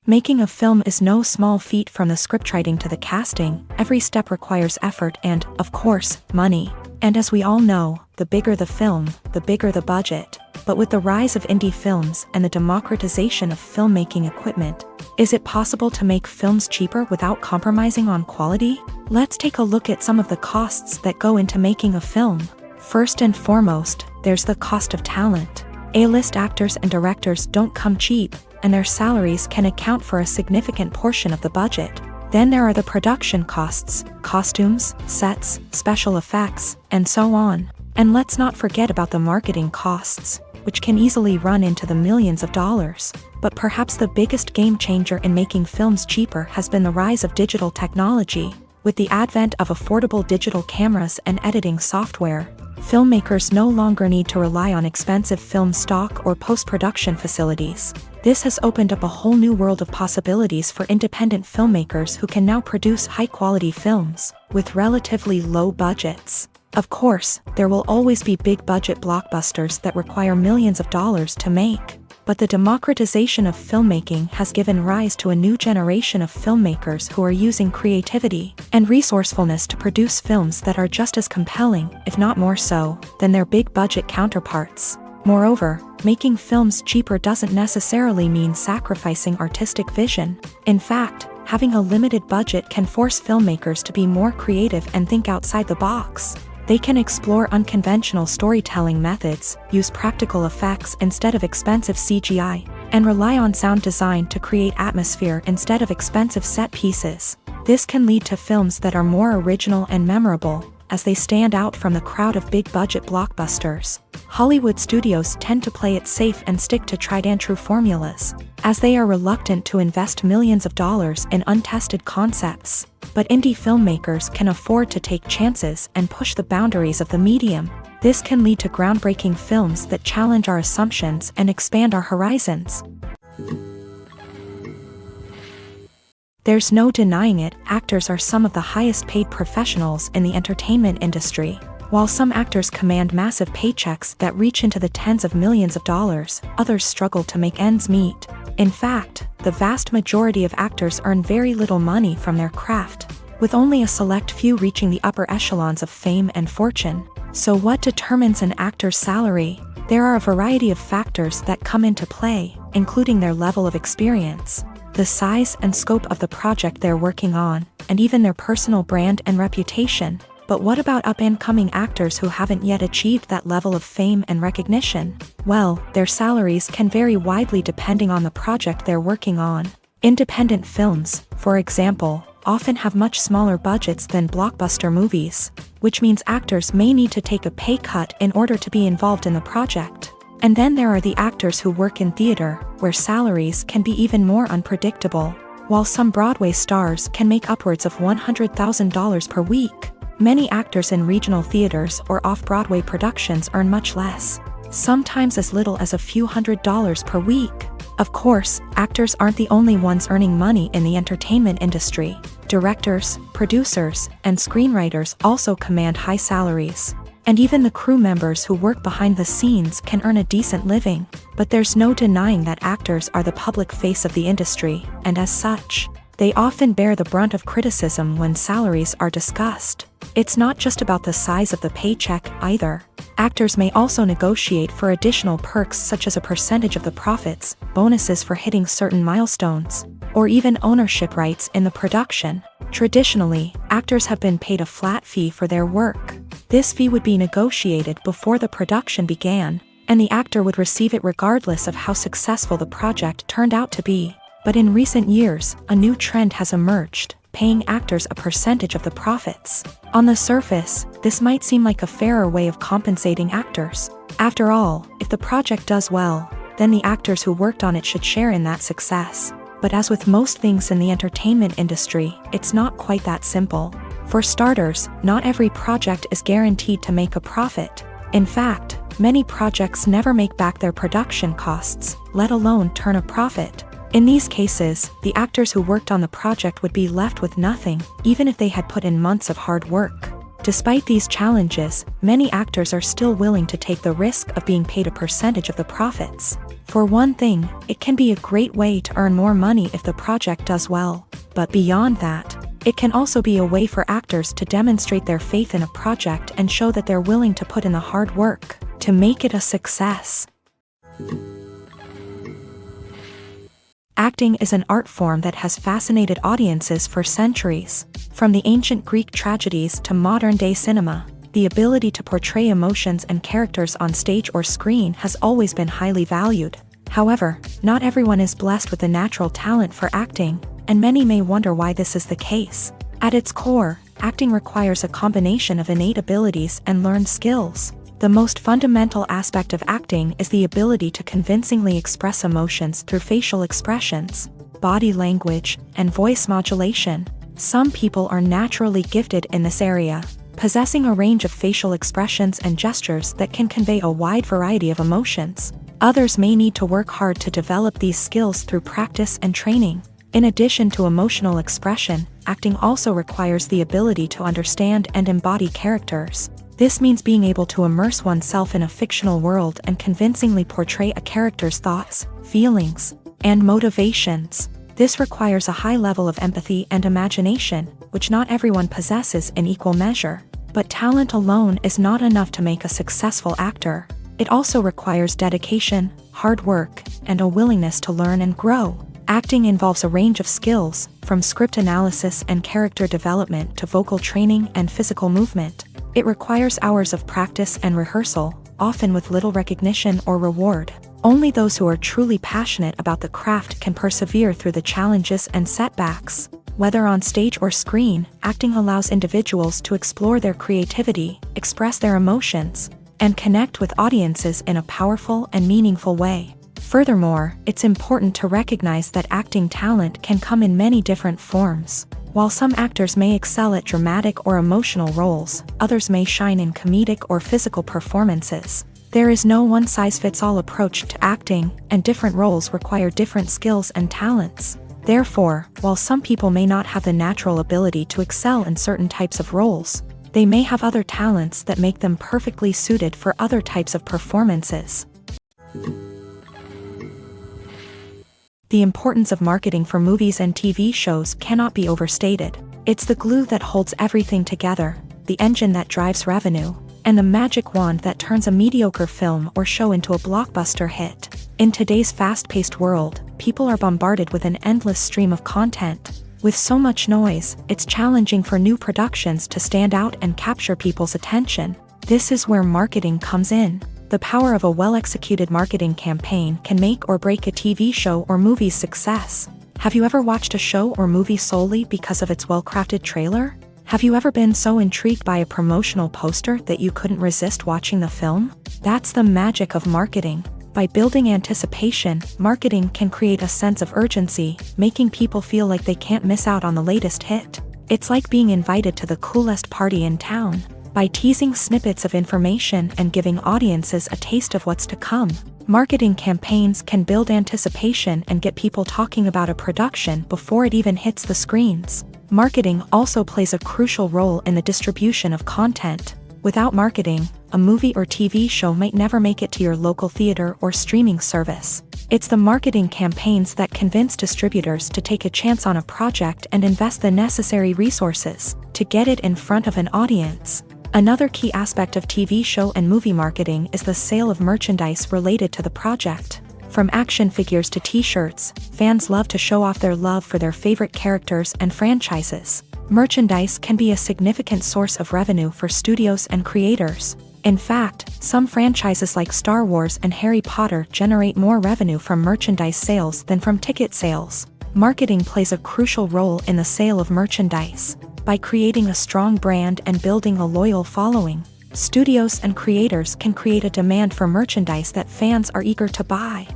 Making a film is no small feat. From the scriptwriting to the casting, every step requires effort and, of course, money. And as we all know, the bigger the film, the bigger the budget. But with the rise of indie films and the democratization of filmmaking equipment, is it possible to make films cheaper without compromising on quality? Let's take a look at some of the costs that go into making a film. First and foremost, there's the cost of talent. A-list actors and directors don't come cheap, and their salaries can account for a significant portion of the budget. Then there are the production costs, costumes, sets, special effects, and so on. And let's not forget about the marketing costs, which can easily run into the millions of dollars. But perhaps the biggest game changer in making films cheaper has been the rise of digital technology. With the advent of affordable digital cameras and editing software, filmmakers no longer need to rely on expensive film stock or post-production facilities. This has opened up a whole new world of possibilities for independent filmmakers who can now produce high-quality films with relatively low budgets. Of course, there will always be big-budget blockbusters that require millions of dollars to make. But the democratization of filmmaking has given rise to a new generation of filmmakers who are using creativity and resourcefulness to produce films that are just as compelling, if not more so, than their big-budget counterparts. Moreover, making films cheaper doesn't necessarily mean sacrificing artistic vision. In fact, having a limited budget can force filmmakers to be more creative and think outside the box. They can explore unconventional storytelling methods, use practical effects instead of expensive CGI, and rely on sound design to create atmosphere instead of expensive set pieces. This can lead to films that are more original and memorable, as they stand out from the crowd of big-budget blockbusters. Hollywood studios tend to play it safe and stick to tried-and-true formulas, as they are reluctant to invest millions of dollars in untested concepts. But indie filmmakers can afford to take chances and push the boundaries of the medium. This can lead to groundbreaking films that challenge our assumptions and expand our horizons. There's no denying it, actors are some of the highest-paid professionals in the entertainment industry. While some actors command massive paychecks that reach into the tens of millions of dollars, others struggle to make ends meet. In fact, the vast majority of actors earn very little money from their craft, with only a select few reaching the upper echelons of fame and fortune. So what determines an actor's salary? There are a variety of factors that come into play, including their level of experience, the size and scope of the project they're working on, and even their personal brand and reputation. But what about up-and-coming actors who haven't yet achieved that level of fame and recognition? Well, their salaries can vary widely depending on the project they're working on. Independent films, for example, often have much smaller budgets than blockbuster movies, which means actors may need to take a pay cut in order to be involved in the project. And then there are the actors who work in theater, where salaries can be even more unpredictable. While some Broadway stars can make upwards of $100,000 per week, many actors in regional theaters or off-Broadway productions earn much less, sometimes as little as a few $100s per week. Of course, actors aren't the only ones earning money in the entertainment industry. Directors, producers, and screenwriters also command high salaries. And even the crew members who work behind the scenes can earn a decent living. But there's no denying that actors are the public face of the industry, and as such, they often bear the brunt of criticism when salaries are discussed. It's not just about the size of the paycheck, either. Actors may also negotiate for additional perks such as a percentage of the profits, bonuses for hitting certain milestones, or even ownership rights in the production. Traditionally, actors have been paid a flat fee for their work. This fee would be negotiated before the production began, and the actor would receive it regardless of how successful the project turned out to be. But in recent years, a new trend has emerged, paying actors a percentage of the profits. On the surface, this might seem like a fairer way of compensating actors. After all, if the project does well, then the actors who worked on it should share in that success. But as with most things in the entertainment industry, it's not quite that simple. For starters, not every project is guaranteed to make a profit. In fact, many projects never make back their production costs, let alone turn a profit. In these cases, the actors who worked on the project would be left with nothing, even if they had put in months of hard work. Despite these challenges, many actors are still willing to take the risk of being paid a percentage of the profits. For one thing, it can be a great way to earn more money if the project does well. But beyond that, it can also be a way for actors to demonstrate their faith in a project and show that they're willing to put in the hard work to make it a success. Acting is an art form that has fascinated audiences for centuries. From the ancient Greek tragedies to modern-day cinema, the ability to portray emotions and characters on stage or screen has always been highly valued. However, not everyone is blessed with the natural talent for acting, and many may wonder why this is the case. At its core, acting requires a combination of innate abilities and learned skills. The most fundamental aspect of acting is the ability to convincingly express emotions through facial expressions, body language, and voice modulation. Some people are naturally gifted in this area, possessing a range of facial expressions and gestures that can convey a wide variety of emotions. Others may need to work hard to develop these skills through practice and training. In addition to emotional expression, acting also requires the ability to understand and embody characters. This means being able to immerse oneself in a fictional world and convincingly portray a character's thoughts, feelings, and motivations. This requires a high level of empathy and imagination, which not everyone possesses in equal measure. But talent alone is not enough to make a successful actor. It also requires dedication, hard work, and a willingness to learn and grow. Acting involves a range of skills, from script analysis and character development to vocal training and physical movement. It requires hours of practice and rehearsal, often with little recognition or reward. Only those who are truly passionate about the craft can persevere through the challenges and setbacks. Whether on stage or screen, acting allows individuals to explore their creativity, express their emotions, and connect with audiences in a powerful and meaningful way. Furthermore, it's important to recognize that acting talent can come in many different forms. While some actors may excel at dramatic or emotional roles, others may shine in comedic or physical performances. There is no one-size-fits-all approach to acting, and different roles require different skills and talents. Therefore, while some people may not have the natural ability to excel in certain types of roles, they may have other talents that make them perfectly suited for other types of performances. The importance of marketing for movies and TV shows cannot be overstated. It's the glue that holds everything together, the engine that drives revenue, and the magic wand that turns a mediocre film or show into a blockbuster hit. In today's fast-paced world, people are bombarded with an endless stream of content. With so much noise, it's challenging for new productions to stand out and capture people's attention. This is where marketing comes in. The power of a well-executed marketing campaign can make or break a TV show or movie's success. Have you ever watched a show or movie solely because of its well-crafted trailer? Have you ever been so intrigued by a promotional poster that you couldn't resist watching the film? That's the magic of marketing. By building anticipation, marketing can create a sense of urgency, making people feel like they can't miss out on the latest hit. It's like being invited to the coolest party in town. By teasing snippets of information and giving audiences a taste of what's to come, marketing campaigns can build anticipation and get people talking about a production before it even hits the screens. Marketing also plays a crucial role in the distribution of content. Without marketing, a movie or TV show might never make it to your local theater or streaming service. It's the marketing campaigns that convince distributors to take a chance on a project and invest the necessary resources to get it in front of an audience. Another key aspect of TV show and movie marketing is the sale of merchandise related to the project. From action figures to t-shirts, fans love to show off their love for their favorite characters and franchises. Merchandise can be a significant source of revenue for studios and creators. In fact, some franchises like Star Wars and Harry Potter generate more revenue from merchandise sales than from ticket sales. Marketing plays a crucial role in the sale of merchandise. By creating a strong brand and building a loyal following, studios and creators can create a demand for merchandise that fans are eager to buy.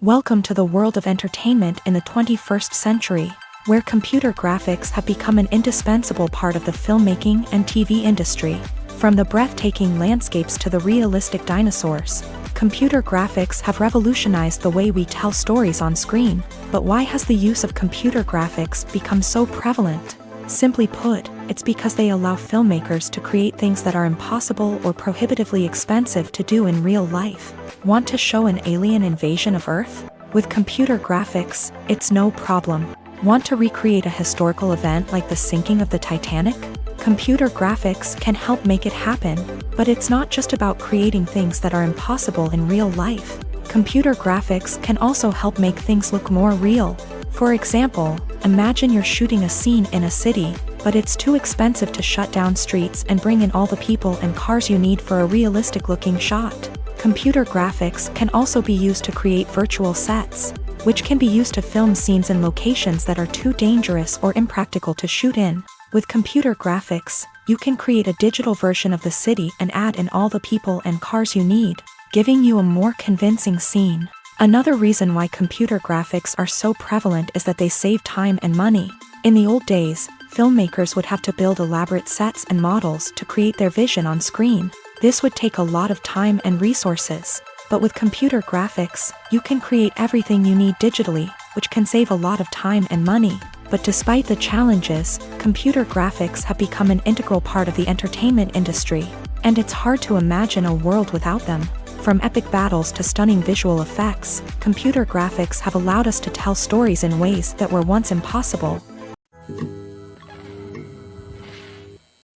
Welcome to the world of entertainment in the 21st century, where computer graphics have become an indispensable part of the filmmaking and TV industry. From the breathtaking landscapes to the realistic dinosaurs, computer graphics have revolutionized the way we tell stories on screen. But why has the use of computer graphics become so prevalent? Simply put, it's because they allow filmmakers to create things that are impossible or prohibitively expensive to do in real life. Want to show an alien invasion of Earth? With computer graphics, it's no problem. Want to recreate a historical event like the sinking of the Titanic? Computer graphics can help make it happen. But it's not just about creating things that are impossible in real life. Computer graphics can also help make things look more real. For example, imagine you're shooting a scene in a city, but it's too expensive to shut down streets and bring in all the people and cars you need for a realistic-looking shot. Computer graphics can also be used to create virtual sets. which can be used to film scenes in locations that are too dangerous or impractical to shoot in. With computer graphics, you can create a digital version of the city and add in all the people and cars you need, giving you a more convincing scene. Another reason why computer graphics are so prevalent is that they save time and money. In the old days, filmmakers would have to build elaborate sets and models to create their vision on screen. This would take a lot of time and resources. But with computer graphics, you can create everything you need digitally, which can save a lot of time and money. But despite the challenges, computer graphics have become an integral part of the entertainment industry, and it's hard to imagine a world without them. From epic battles to stunning visual effects, computer graphics have allowed us to tell stories in ways that were once impossible.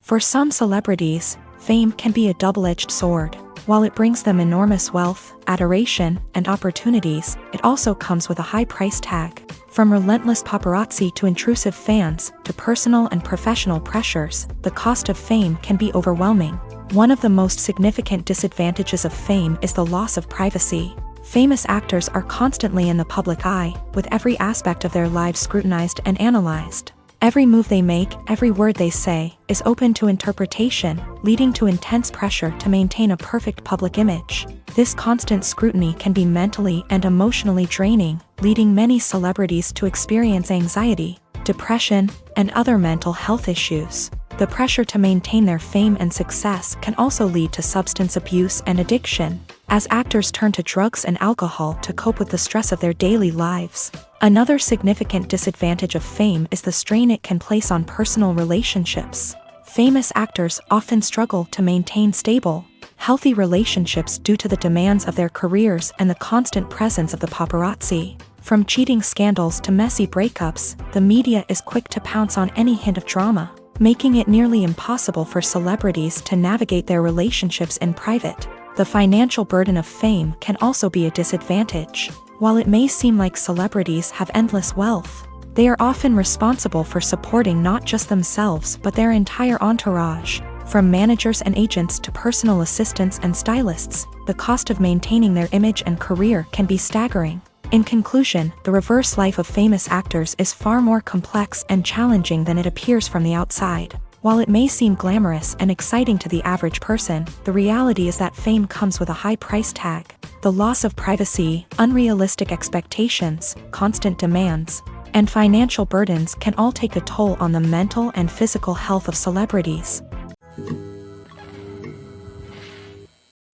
For some celebrities, fame can be a double-edged sword. While it brings them enormous wealth, adoration, and opportunities, it also comes with a high price tag. From relentless paparazzi to intrusive fans, to personal and professional pressures, the cost of fame can be overwhelming. One of the most significant disadvantages of fame is the loss of privacy. Famous actors are constantly in the public eye, with every aspect of their lives scrutinized and analyzed. Every move they make, every word they say, is open to interpretation, leading to intense pressure to maintain a perfect public image. This constant scrutiny can be mentally and emotionally draining, leading many celebrities to experience anxiety, depression, and other mental health issues. The pressure to maintain their fame and success can also lead to substance abuse and addiction, as actors turn to drugs and alcohol to cope with the stress of their daily lives. Another significant disadvantage of fame is the strain it can place on personal relationships. Famous actors often struggle to maintain stable, healthy relationships due to the demands of their careers and the constant presence of the paparazzi. From cheating scandals to messy breakups, the media is quick to pounce on any hint of drama, making it nearly impossible for celebrities to navigate their relationships in private. The financial burden of fame can also be a disadvantage. While it may seem like celebrities have endless wealth, they are often responsible for supporting not just themselves but their entire entourage. From managers and agents to personal assistants and stylists, the cost of maintaining their image and career can be staggering. In conclusion, the reverse life of famous actors is far more complex and challenging than it appears from the outside. While it may seem glamorous and exciting to the average person, the reality is that fame comes with a high price tag. The loss of privacy, unrealistic expectations, constant demands, and financial burdens can all take a toll on the mental and physical health of celebrities.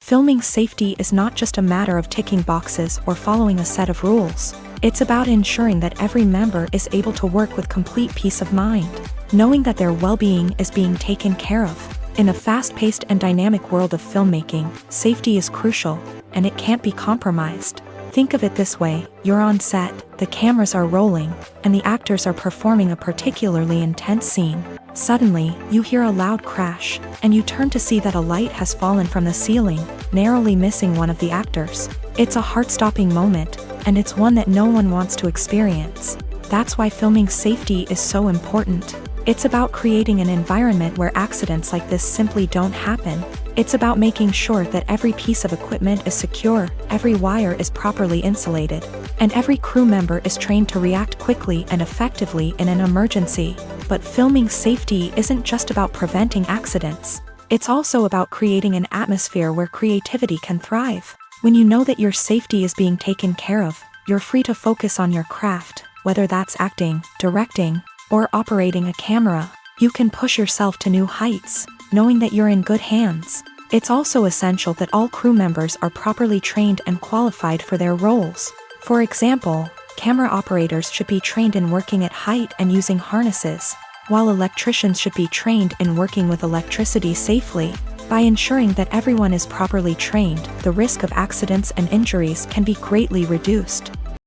Filming safety is not just a matter of ticking boxes or following a set of rules. It's about ensuring that every member is able to work with complete peace of mind, knowing that their well-being is being taken care of. In a fast-paced and dynamic world of filmmaking, safety is crucial, and it can't be compromised. Think of it this way: you're on set, the cameras are rolling, and the actors are performing a particularly intense scene. Suddenly, you hear a loud crash, and you turn to see that a light has fallen from the ceiling, narrowly missing one of the actors. It's a heart-stopping moment, and it's one that no one wants to experience. That's why filming safety is so important. It's about creating an environment where accidents like this simply don't happen. It's about making sure that every piece of equipment is secure, every wire is properly insulated, and every crew member is trained to react quickly and effectively in an emergency. But filming safety isn't just about preventing accidents. It's also about creating an atmosphere where creativity can thrive. When you know that your safety is being taken care of, you're free to focus on your craft, whether that's acting, directing, or operating a camera. You can push yourself to new heights, knowing that you're in good hands. It's also essential that all crew members are properly trained and qualified for their roles. For example, camera operators should be trained in working at height and using harnesses, while electricians should be trained in working with electricity safely. By ensuring that everyone is properly trained, the risk of accidents and injuries can be greatly reduced.